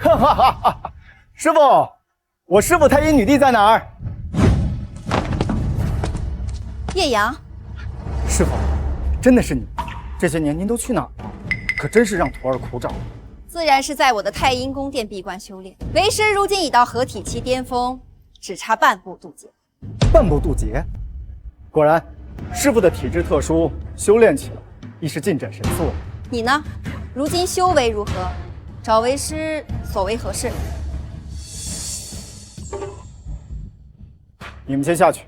哈哈哈哈！师傅，我师傅太阴女帝在哪儿？叶阳，师傅，真的是你！这些年您都去哪儿了？可真是让徒儿苦找。自然是在我的太阴宫殿闭关修炼。为师如今已到合体期巅峰，只差半步渡劫。半步渡劫？果然，师傅的体质特殊，修炼起来亦是进展神速。你呢？如今修为如何？找为师所为何事？你们先下去。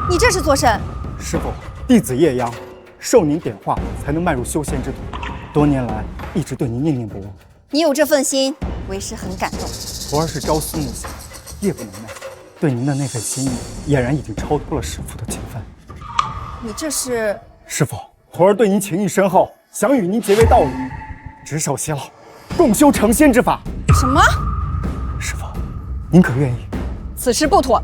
你这是作甚？师傅，弟子叶阳，受您点化，才能迈入修仙之途。多年来一直对您念念不忘。你有这份心，为师很感动。徒儿是朝思暮想，夜不能寐，对您的那份心意，俨然已经超脱了师傅的情分。你这是？师傅，徒儿对您情谊深厚，想与您结为道侣，执手偕老，共修成仙之法。什么？师傅，您可愿意？此事不妥。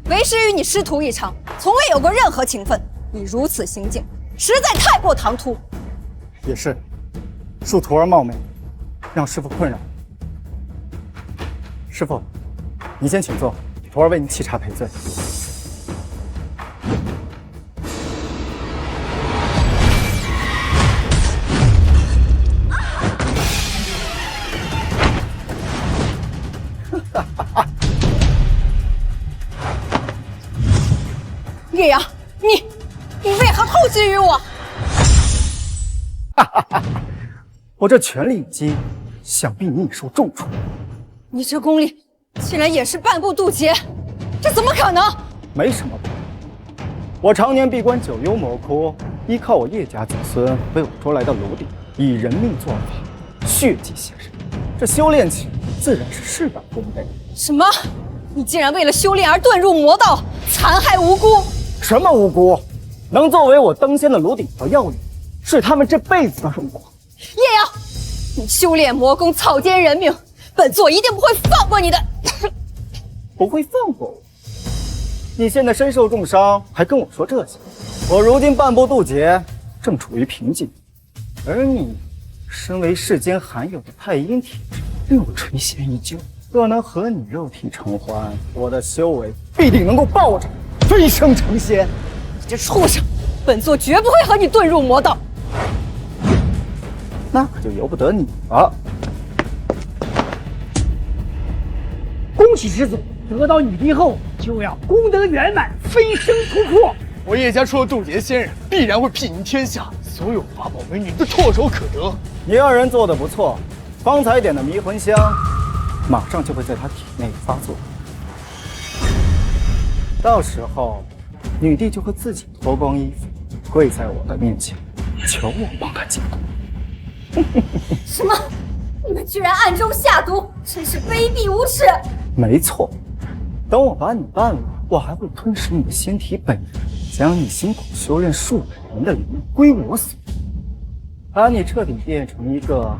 为师与你师徒一场，从未有过任何情分，你如此行径，实在太过唐突。也是，恕徒儿冒昧，让师傅困扰。师傅，您先请坐，徒儿为您沏茶赔罪。岳阳，你为何偷袭于我？我这全力一击，想必你已受重创。你这功力竟然也是半步渡劫，这怎么可能？没什么不可能。我常年闭关九幽魔窟，依靠我叶家子孙为我捉来的炉鼎，以人命做法，血祭先人。这修炼起自然是事半功倍。什么？你竟然为了修炼而遁入魔道，残害无辜？什么无辜？能作为我登仙的炉鼎和药引，是他们这辈子的荣光。叶阳，你修炼魔功，草菅人命，本座一定不会放过你的。不会放过我？你现在身受重伤，还跟我说这些？我如今半步渡劫，正处于瓶颈，而你身为世间罕有的太阴体质，令我垂涎已久。若能和你肉体成欢，我的修为必定能够抱着飞升成仙。你这畜生，本座绝不会和你遁入魔道。那可就由不得你了。恭喜师祖，得到女帝后就要功德圆满，飞升突破。我叶家出了渡劫仙人，必然会睥睨天下，所有法宝美女都唾手可得。你二人做得不错，方才点的迷魂香，马上就会在他体内发作。到时候，女帝就会自己脱光衣服，跪在我的面前，求我帮她解毒。什么？你们居然暗中下毒，真是卑鄙无耻！没错，等我把你办了，我还会吞噬你的仙体本源，将你辛苦修炼数百年的灵力归我所有，把你彻底变成一个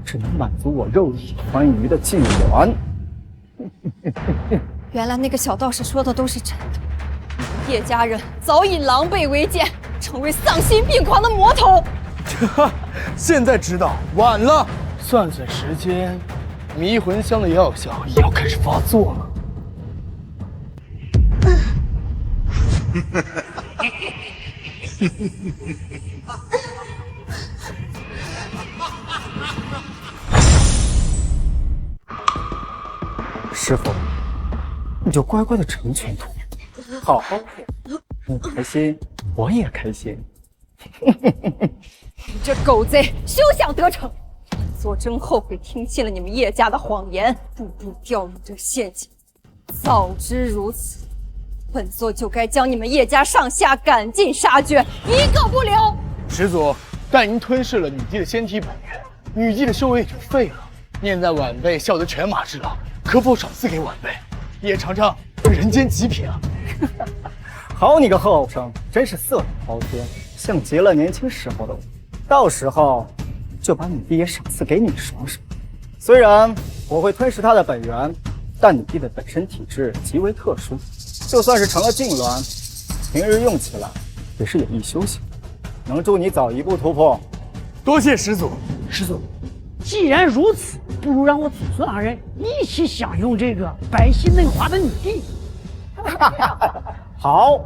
只能满足我肉体欢愉的痉挛。原来那个小道士说的都是真的，叶家人早已狼狈为奸，成为丧心病狂的魔头。现在知道晚了，算算时间，迷魂香的药效也要开始发作了。师傅，你就乖乖的成全徒，好好练，你开心，我也开心。你这狗贼，休想得逞！本座真后悔听信了你们叶家的谎言，步步掉入这陷阱。早知如此，本座就该将你们叶家上下赶尽杀绝，一个不留。始祖，但您吞噬了女帝的仙体本源，女帝的修为也就废了。念在晚辈孝得犬马之劳，可否赏赐给晚辈，也尝尝人间极品啊！好你个后生，真是色胆包天，像极了年轻时候的我。到时候就把女帝也赏赐给你爽爽。虽然我会吞噬她的本源，但女帝的本身体质极为特殊，就算是成了痉挛，平日用起来也是有益修行，能助你早一步突破。多谢始祖。师祖，既然如此，不如让我祖孙二人一起享用这个白皙嫩滑的女帝。好，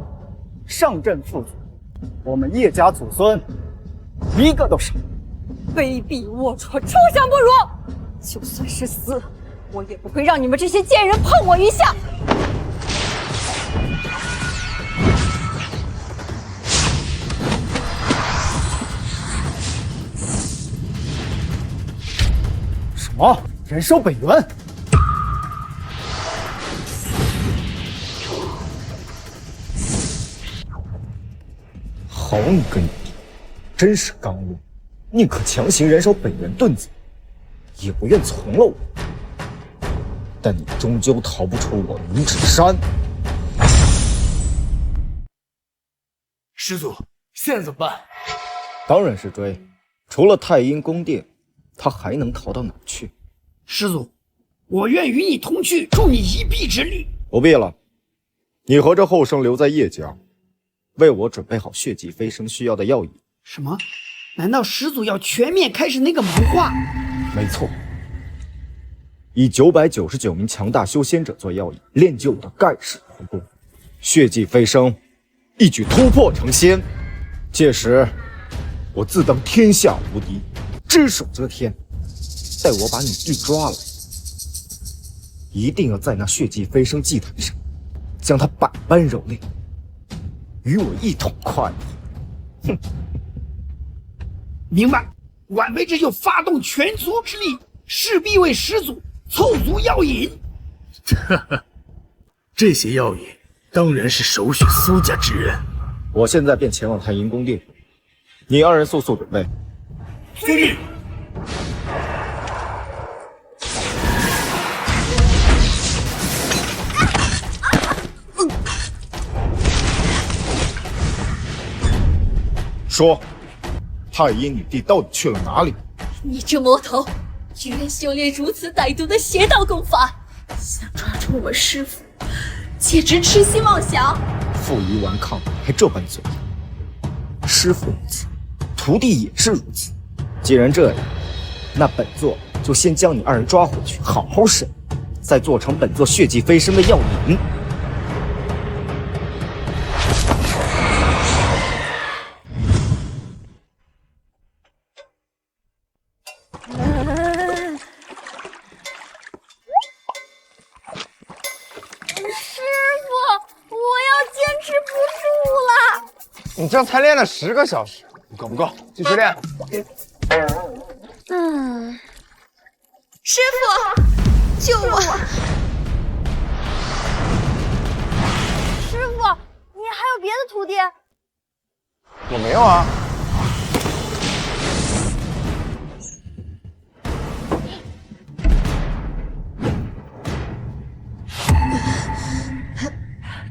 上阵父子，我们叶家祖孙一个都少。卑鄙龌龊，畜生不如！就算是死，我也不会让你们这些贱人碰我一下。什么？燃烧本源？好你个女帝，真是刚烈，宁可强行燃烧本源遁走，也不愿从了我。但你终究逃不出我五指山。师祖，现在怎么办？当然是追，除了太阴宫殿，他还能逃到哪去？师祖，我愿与你同去，助你一臂之力。不必了，你和这后生留在叶家，为我准备好血祭飞升需要的药引。什么？难道始祖要全面开始那个谋划？没错，以999名强大修仙者做药引，练就我的盖世豪功，血祭飞升，一举突破成仙。届时，我自当天下无敌，只手遮天。待我把女帝抓来，一定要在那血祭飞升祭坛上，将她百般蹂躏，与我一同快意。哼！明白，晚辈这就发动全族之力，势必为始祖凑足药引。这些药引当然是首选苏家之人。我现在便前往太阴宫殿，你二人速速准备。遵命。说，太阴女帝到底去了哪里？你这魔头，居然修炼如此歹毒的邪道功法，想抓住我师父，简直痴心妄想！负隅顽抗，还这般嘴硬。师父如此，徒弟也是如此。既然这样，那本座就先将你二人抓回去，好好审，再做成本座血迹飞升的药引。你这才练了10个小时，够不够？继续练。师傅，救我！师傅，你还有别的徒弟？我没有啊。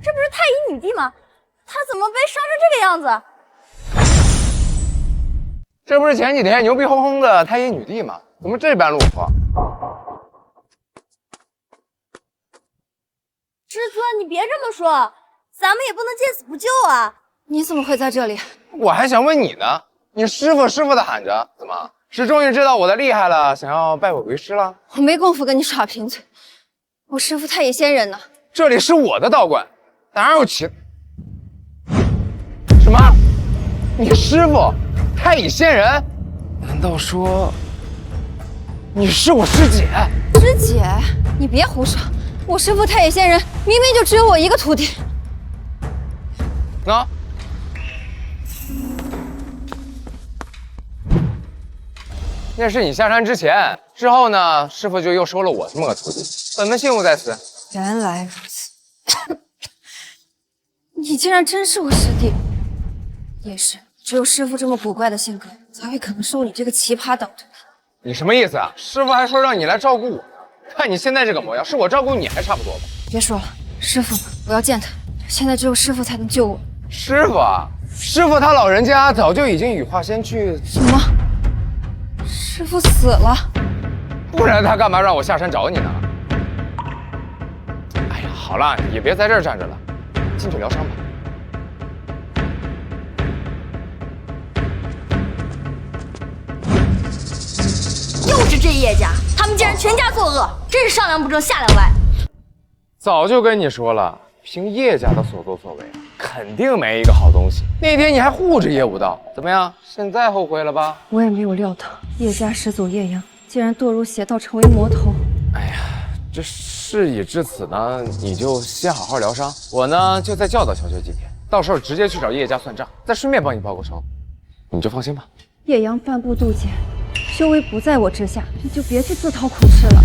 这不是太乙女帝吗？她怎么被伤成这个样子？这不是前几天牛逼哄哄的太阴女帝吗？怎么这般落魄？师尊，你别这么说，咱们也不能见死不救啊！你怎么会在这里？我还想问你呢，你师傅师傅的喊着，怎么是终于知道我的厉害了，想要拜我为师了？我没工夫跟你耍贫嘴，我师父太乙仙人呢。这里是我的道观，哪有其……什么？你师傅太乙仙人？难道说你是我师姐？师姐，你别胡说！我师父太乙仙人明明就只有我一个徒弟。那是你下山之前，之后呢，师傅就又收了我这么个徒弟，本门信物在此。原来如此，你竟然真是我师弟！也是，只有师父这么古怪的性格，才会可能收你这个奇葩等徒弟。你什么意思啊？师傅还说让你来照顾我，看你现在这个模样，是我照顾你还差不多吧？别说了，师父，我要见他，现在只有师父才能救我。师傅啊，师傅他老人家早就已经羽化仙去。什么？师父死了？不然他干嘛让我下山找你呢？哎呀，好了，也别在这儿站着了，进去疗伤吧。又是这叶家，他们竟然全家作恶，真是上梁不正下梁歪。早就跟你说了，凭叶家的所作所为，肯定没一个好东西。那天你还护着叶武道，怎么样？现在后悔了吧？我也没有料到叶家始祖叶阳竟然堕入邪道，成为魔头。哎呀，这事已至此呢，你就先好好疗伤，我呢就再教导小雪几天，到时候直接去找叶家算账，再顺便帮你报个仇，你就放心吧。叶阳半步渡劫，修为不在我之下，你就别去自讨苦吃了。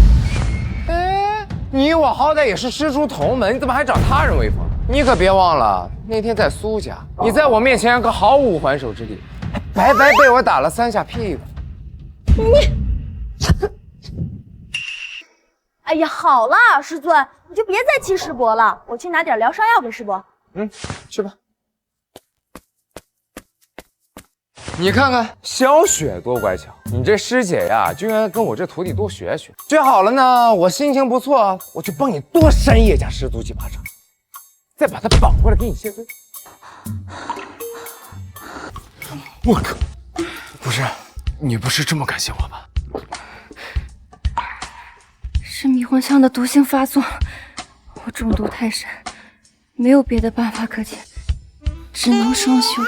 你我好歹也是师出同门，你怎么还找他人威风？你可别忘了，那天在苏家，你在我面前可毫无还手之力，还白白被我打了3下屁股。哎呀，好了，师尊，你就别再气师伯了，我去拿点疗伤药给师伯。去吧。你看看小雪多乖巧，你这师姐呀，就应该跟我这徒弟多学学。学好了呢，我心情不错，我就帮你多扇叶家师祖几巴掌，再把他绑过来给你谢罪。我靠，不是，你不是这么感谢我吧？是迷魂香的毒性发作，我中毒太深，没有别的办法可解，只能双修。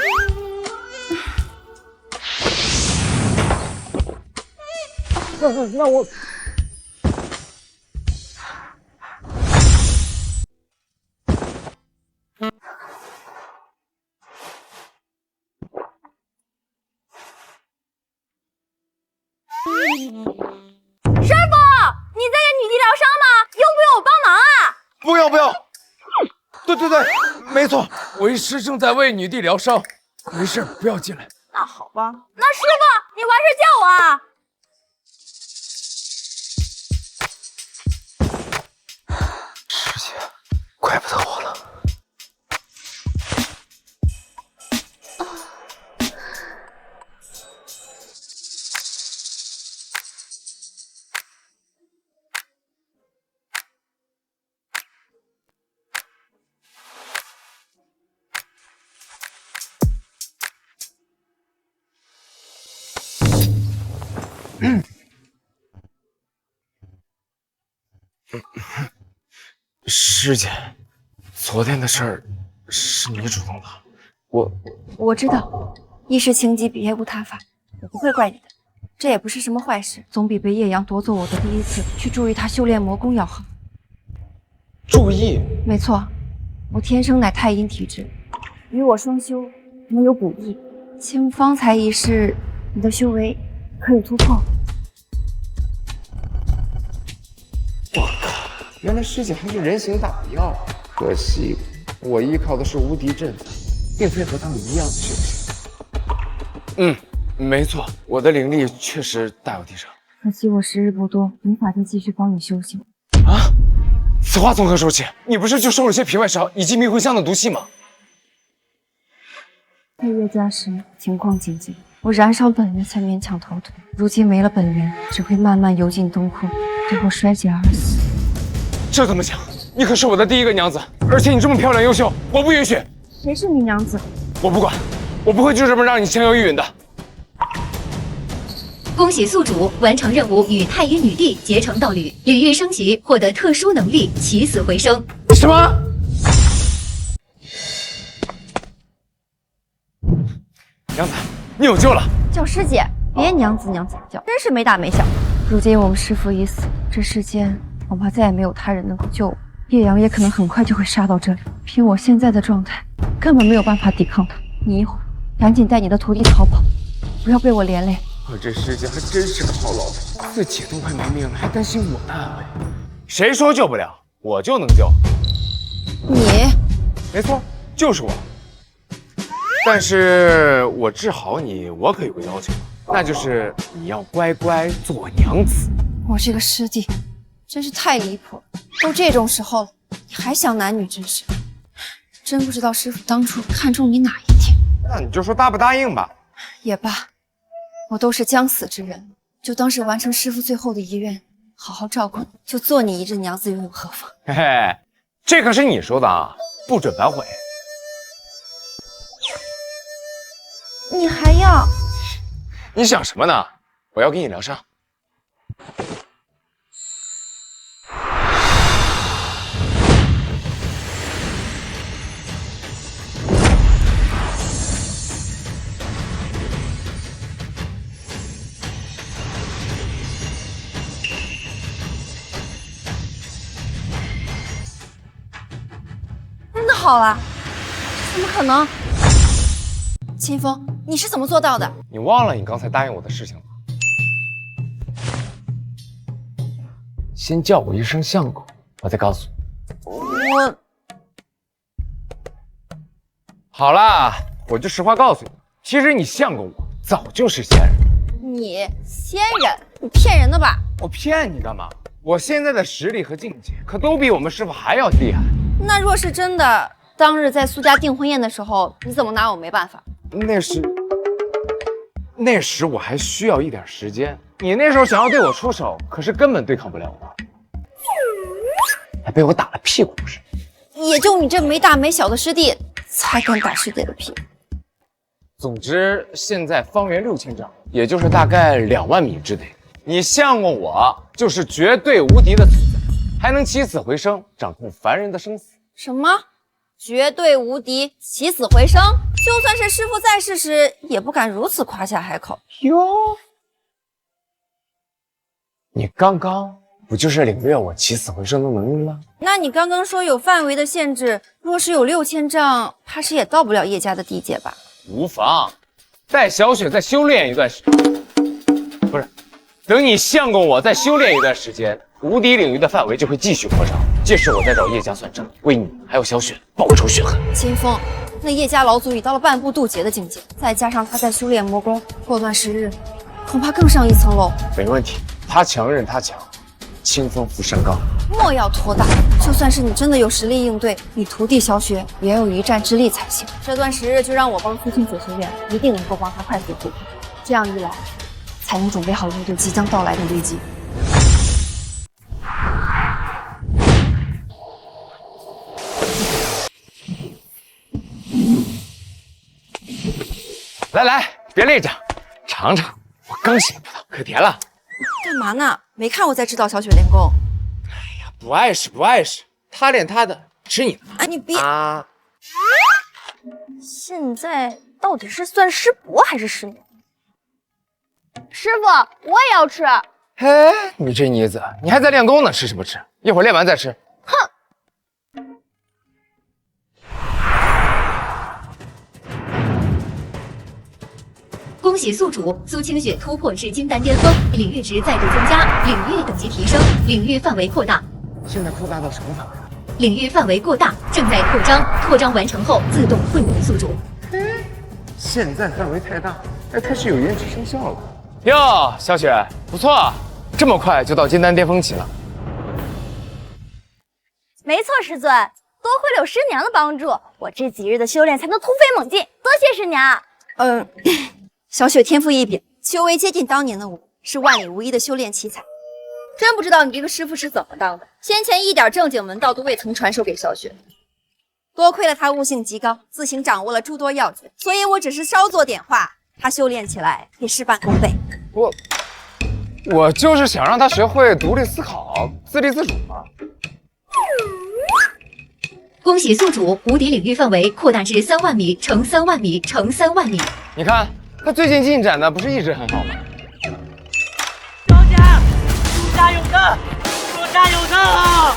那我师傅，你在给女帝疗伤吗？用不用我帮忙啊？不用不用。对，没错，为师正在为女帝疗伤，没事，不要进来。那好吧，那师傅，你完事叫我啊。师姐，怪不得我了。师姐，昨天的事儿是你主动的，我知道，一时情急，别无他法，我不会怪你的。这也不是什么坏事，总比被叶阳夺走我的第一次去注意他修炼魔功要好。注意？没错，我天生乃太阴体质，与我双修能有补益。请方才一试，你的修为可以突破。原来师姐还是人形打药，可惜我依靠的是无敌阵法，并非和他们一样的修行。没错，我的灵力确实大有提升。可惜我时日不多，无法再继续帮你修行。啊！此话从何说起？你不是就受了些皮外伤以及迷魂香的毒气吗？在叶家时情况紧急，我燃烧本源才勉强逃脱，如今没了本源，只会慢慢油尽灯枯，最后衰竭而死。这怎么行？你可是我的第一个娘子，而且你这么漂亮优秀，我不允许。谁是你娘子？我不管，我不会就这么让你香消玉殒的。恭喜宿主完成任务，与太阴女帝结成道侣，领域升级，获得特殊能力起死回生。什么？娘子，你有救了！叫师姐，别娘子娘子叫，真是没大没小。如今我们师父已死，这世间恐怕再也没有他人能够救我，叶阳也可能很快就会杀到这里。凭我现在的状态，根本没有办法抵抗他。你一会儿赶紧带你的徒弟逃跑，不要被我连累。我这师姐还真是个好老婆，自己都快没命了，还担心我的安危。谁说救不了？我就能救。你？没错，就是我。但是我治好你，我可有个要求，那就是你要乖乖做我娘子。我这个师弟真是太离谱了，都这种时候了，你还想男女之事？真不知道师父当初看中你哪一点。那你就说答不答应吧。也罢，我都是将死之人，就当是完成师父最后的遗愿，好好照顾你，就做你一日娘子又有何妨？嘿嘿，这可是你说的啊，不准反悔。你还要？你想什么呢？我要给你疗伤。真的好了？怎么可能？秦风，你是怎么做到的？你忘了你刚才答应我的事情了？先叫我一声相公，我再告诉你。我好啦，我就实话告诉你，其实你相公我早就是仙人。你仙人？你骗人的吧？我骗你干嘛？我现在的实力和境界可都比我们师傅还要厉害。那若是真的，当日在苏家订婚宴的时候，你怎么拿我没办法？那时我还需要一点时间，你那时候想要对我出手，可是根本对抗不了我，还被我打了屁股不是？也就你这没大没小的师弟，才敢打师姐的屁股。总之，现在方圆6000丈，也就是大概2万米之内，你相公我就是绝对无敌的存在，还能起死回生，掌控凡人的生死。什么？绝对无敌，起死回生？就算是师父在世时，也不敢如此夸下海口。哟，你刚刚不就是领略我起死回生的能力吗？那你刚刚说有范围的限制，若是有6000丈，怕是也到不了叶家的地界吧？无妨，带小雪再修炼一段时间。不是，等你相公我再修炼一段时间，无敌领域的范围就会继续扩张，届时我再找叶家算账，为你还有小雪报仇雪恨。秦风，那叶家老祖已到了半步渡劫的境界，再加上他在修炼魔功，过段时日，恐怕更上一层楼。没问题，他强任他强，清风拂山岗。莫要拖大，就算是你真的有实力应对，你徒弟小雪也有一战之力才行。这段时日就让我帮苏清雪修炼，一定能够帮他快速突破。这样一来，才能准备好应对即将到来的危机。来来，别累着，尝尝我刚洗的葡萄，可甜了。干嘛呢？没看我在指导小雪练功。不碍事，不碍事，他练他的，吃你的。啊，你别啊！现在到底是算师伯还是师娘？师傅，我也要吃。嘿，你这妮子，你还在练功呢，吃什么吃？一会儿练完再吃。哼！恭喜宿主苏清雪突破至金丹巅峰，领域值再度增加，领域等级提升，领域范围扩大。现在扩大到什么范围？领域范围过大，正在扩张，扩张完成后自动汇入宿主。现在范围太大，那开始有延迟生效了。哟，小雪，不错，这么快就到金丹巅峰期了。没错，师尊，多亏了有师娘的帮助，我这几日的修炼才能突飞猛进，多谢师娘。小雪天赋异禀，修为接近当年的我，是万里无一的修炼奇才。真不知道你这个师傅是怎么当的，先前一点正经门道都未曾传授给小雪。多亏了他悟性极高，自行掌握了诸多要诀，所以我只是稍作点化，他修炼起来也事半功倍。我就是想让他学会独立思考、自立自主嘛。恭喜宿主无敌领域范围扩大至3万米乘3万米乘3万米。你看他最近进展的不是一直很好吗？苏家有难，苏家有难啊！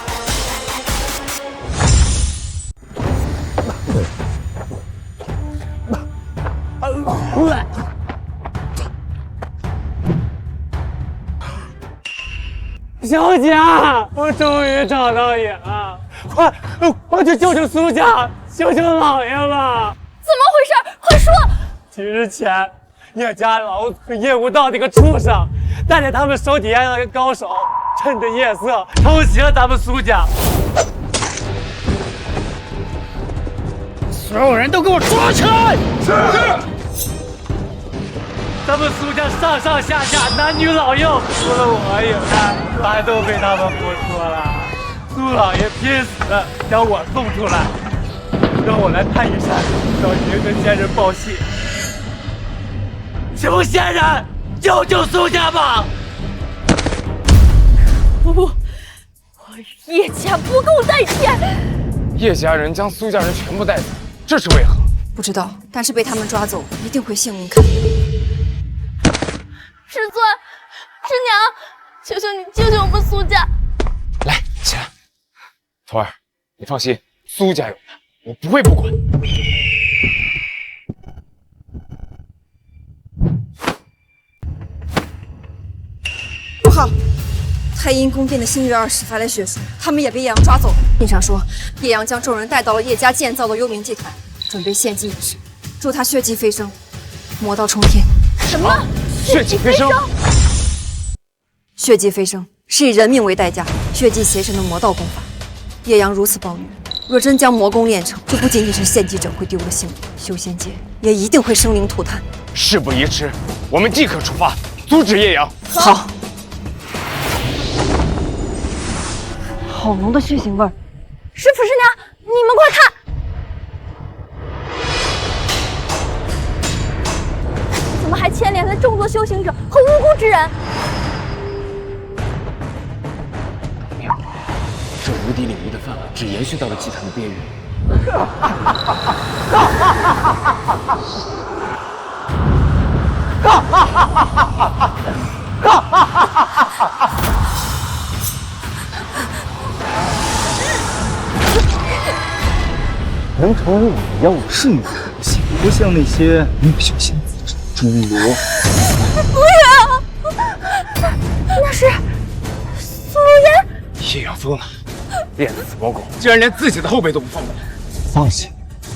小姐，我终于找到你了，快去救救苏家，救救老爷吧！怎么回事？快说！几日前，叶家老祖叶无道那个畜生，带着他们手底下那个高手，趁着夜色偷袭了咱们苏家。所有人都给我抓起来！是。咱们苏家上上下下男女老幼，除了我以外，全都被他们活捉了。苏老爷拼死将我送出来，让我来太乙山找您跟仙人报信。求仙人救救苏家吧！我叶家不共戴天。叶家人将苏家人全部带走，这是为何？不知道，但是被他们抓走，一定会性命堪忧。师尊，师娘，求求你救救我们苏家！来，起来。徒儿，你放心，苏家有难，我不会不管。不好！太阴宫殿的星月二使发来血书，他们也被叶阳抓走了。信上说，叶阳将众人带到了叶家建造的幽冥祭坛，准备献祭一事，助他血迹飞升，魔道冲天。什么？血迹飞升？血迹飞升是以人命为代价，血迹邪神的魔道功法。叶阳如此暴虐，若真将魔功练成，就不仅仅是献祭者会丢了性命，修仙界也一定会生灵涂炭。事不宜迟，我们即刻出发，阻止叶阳。好。好浓的血腥味儿！师父师娘，你们快看！怎么还牵连了众多修行者和无辜之人？这无敌领域的范围只延续到了祭坛的边缘。能成为我的妖是你的德行，不像那些没有修仙资质的侏儒。不要！是苏如烟。叶养宗呢？练死魔狗，竟然连自己的后辈都不放过。放心，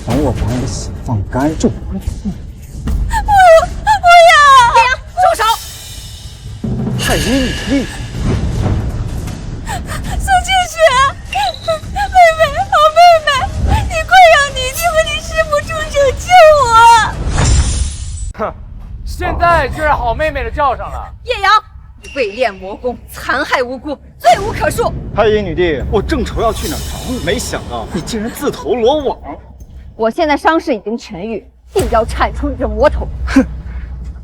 等我把你血放干就不会死。不要！叶阳，住手！太医女力。苏清雪，妹妹，好妹妹，你快让女帝和你师父出手救我！哼，现在居然好妹妹的叫上了。叶阳，你伪练魔功，残害无辜，罪无可恕。太医女帝，我正愁要去哪儿逃，没想到你竟然自投罗网。我现在伤势已经痊愈，定要铲除你这魔头。哼，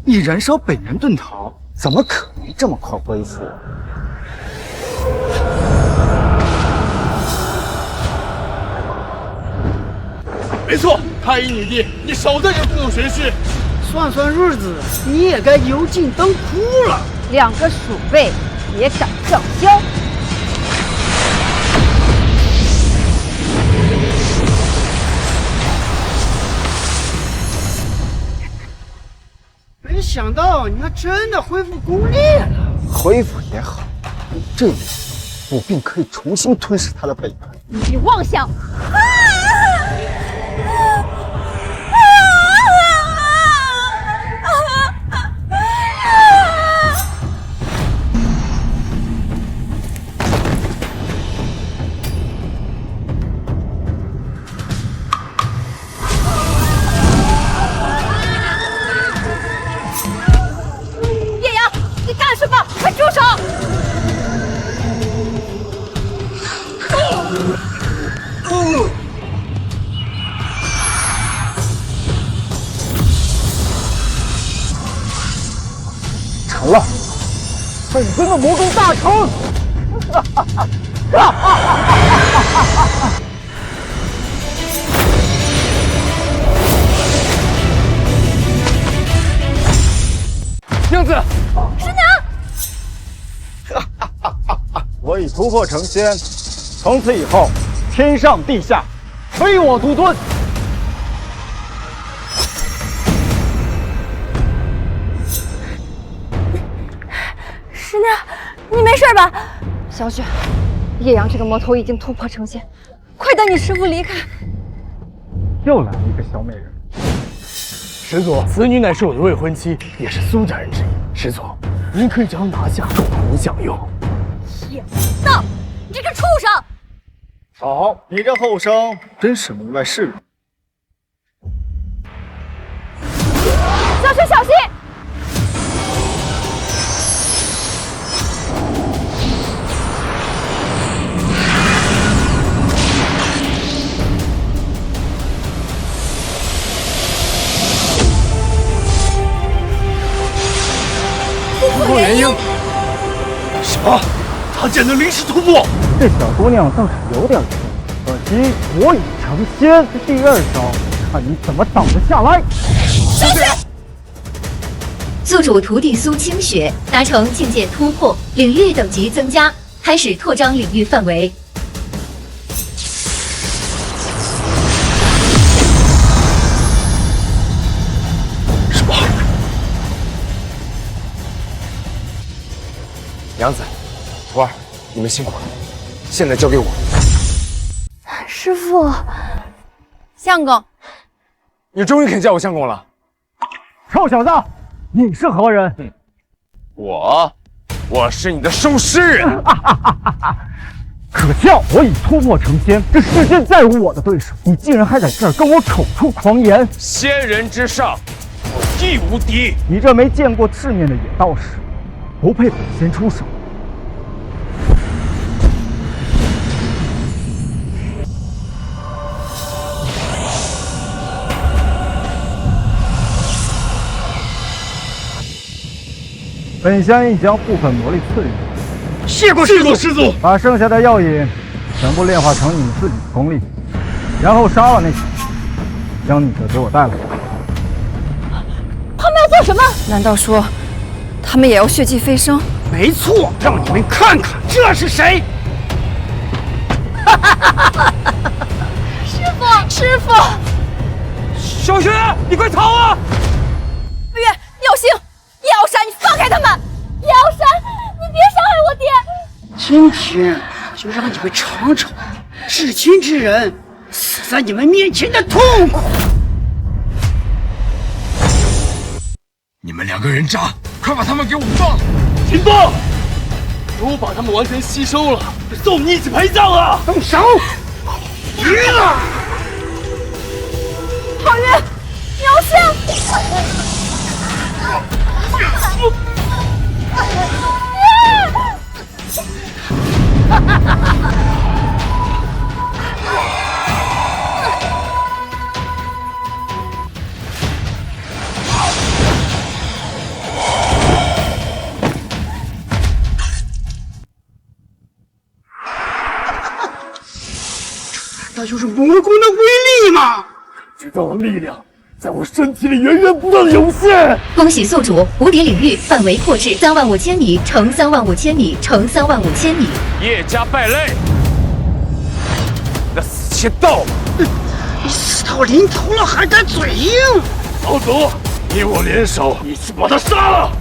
你燃烧本源遁逃，怎么可能这么快恢复？没错，太医女帝，你少在这故弄玄虚。算算日子，你也该油尽灯枯了。两个鼠辈也敢叫嚣！没想到你还真的恢复功力了。恢复也好，这样我便可以重新吞噬他的本源。你妄想！叶阳，你干什么？快住手！成了，本尊的魔功大成！英子，师娘，我已突破成仙，从此以后，天上地下，非我独尊。师娘，你没事吧？小雪，叶阳这个魔头已经突破成仙，快带你师父离开。又来了一个小美人。师祖，此女乃是我的未婚妻，也是苏家人之一。师祖，您可以将她拿下，供您享用。叶道，你这个畜生！好，你这后生真是门外事人。小雪，小心！突破元婴？什么？他竟然能临时突破？这小姑娘倒是有点用，可惜我已成仙。第二招，看你怎么挡得下来！小雪，宿主徒弟苏清雪达成境界突破，领域等级增加，开始扩张领域范围。什么？娘子，徒儿，你们辛苦了，现在交给我。师父，相公，你终于肯叫我相公了。臭小子，你是何人？我是你的收尸人。可笑，我已突破成仙，这世间再无我的对手，你竟然还在这儿跟我口出狂言！仙人之上，我亦无敌。你这没见过世面的野道士，不配本仙出手。本仙已将部分魔力赐予你，谢过师祖。把剩下的药引全部炼化成你们自己的功力，然后杀了那小子，将女的给我带来。他们要做什么？难道说他们也要血迹飞升？没错，让你们看看这是谁！师傅，师傅！小雪，你快逃啊！月，耀星，叶傲山，你放开他们！叶傲山，你别伤害今天就让你们尝尝至亲之人死在你们面前的痛苦。你们2个人渣，快把他们给我放！秦风，如果把他们完全吸收了，送你一起陪葬啊！动手！赢了！郝云，苗星！那就是魔功的威力吗？知道力量在我身体里源源不断的涌现。恭喜宿主无敌领域范围扩至35000米乘35000米乘35000米。叶家败类，那死期到了！你死到临头了还敢嘴硬？老祖，你我联手一起把他杀了！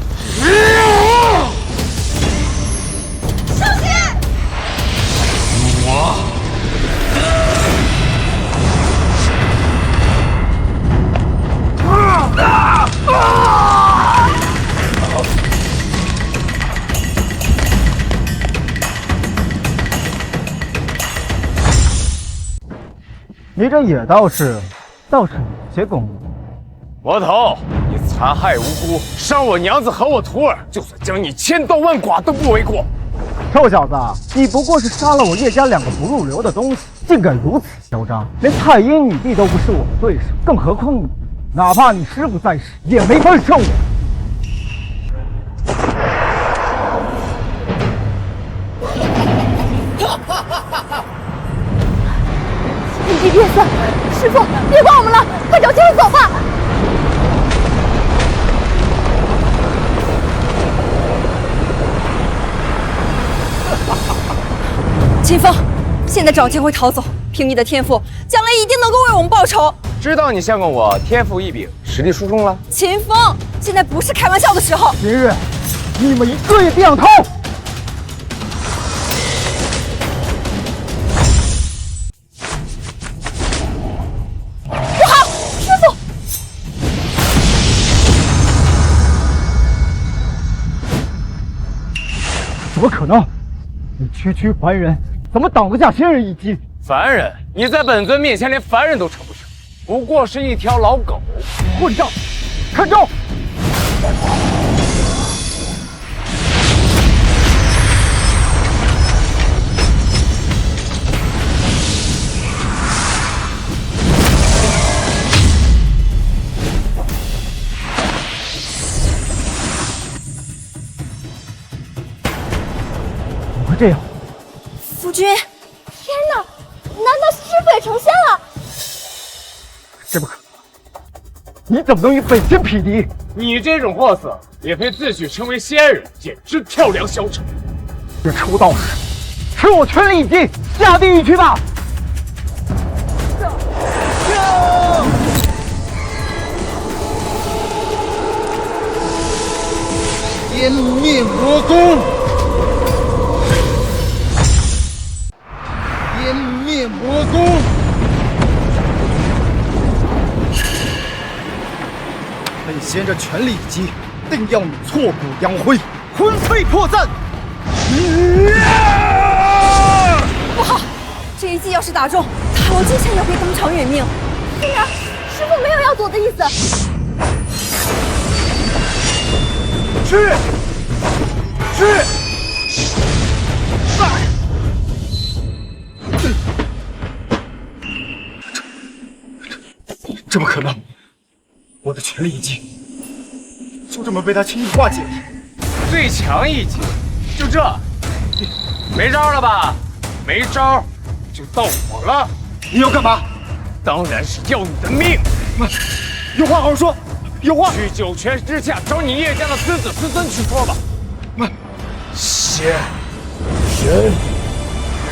小心！我。你这野道士倒是有些功夫。魔头，你残害无辜，伤我娘子和我徒儿，就算将你千刀万剐都不为过。臭小子，你不过是杀了我叶家2个不入流的东西，竟敢如此嚣张！连太阴女帝都不是我的对手，更何况你？哪怕你师傅在世，也没法胜我。天地变色，师傅，别管我们了，快找机会走吧！秦风，现在找机会逃走，凭你的天赋，将来一定能够为我们报仇。知道你相公我天赋异禀，实力出众了。秦风，现在不是开玩笑的时候。今日，你们一个也别想逃！不好，师傅！怎么可能？你区区凡人，怎么挡得下仙人一击？凡人？你在本尊面前连凡人都称不上，不过是一条老狗。混账！看招！怎么会这样？夫君，天哪！难道师傅也成仙了？这不可能！你怎么能与本仙匹敌？你这种货色，也配自诩成为仙人，简直跳梁小丑！这臭道士，吃我全力一击，下地狱去吧！湮灭魔功！湮灭魔功！本仙这全力一击，定要你挫骨扬灰，魂飞魄散！不好，这一击要是打中，塔罗之前也会当场殒命。虽然师傅没有要躲的意思。去！怎么可能？我的全力一击，就这么被他轻易化解了？最强一击，就这，没招了吧？没招，就到我了。你要干嘛？当然是要你的命！有话好好说，有话。去九泉之下找你叶家的孙子孙孙去说吧。仙人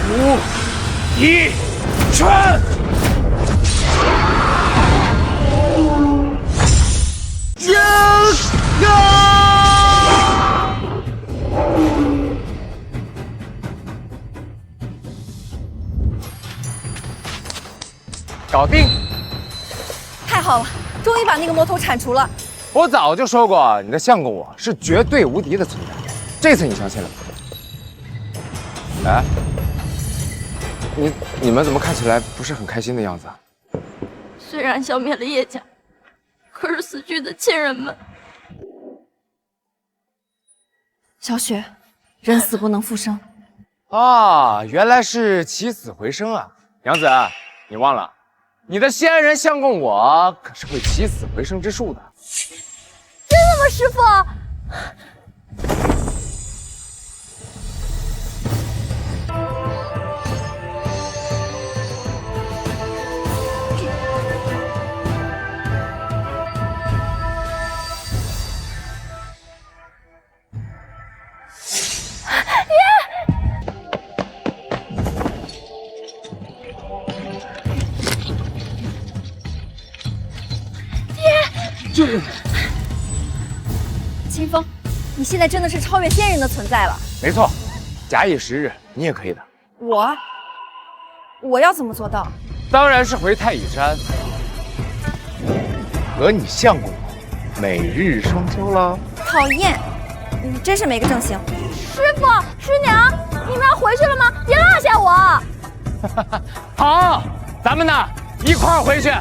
如一拳。搞定！太好了，终于把那个魔头铲除了。我早就说过，你的相公我是绝对无敌的存在，这次你相信了吗？哎，你们怎么看起来不是很开心的样子啊？虽然消灭了叶家，可是死去的亲人们。小雪，人死不能复生。啊，原来是起死回生啊！娘子，你忘了，你的心爱人相公我可是会起死回生之术的。真的吗，师傅？这清风，你现在真的是超越仙人的存在了。没错，假以时日，你也可以的。我要怎么做到？当然是回太乙山，和你相公每日双交了。讨厌，你真是没个正形。师傅、师娘，你们要回去了吗？别落下我。好，咱们呢一块儿回去。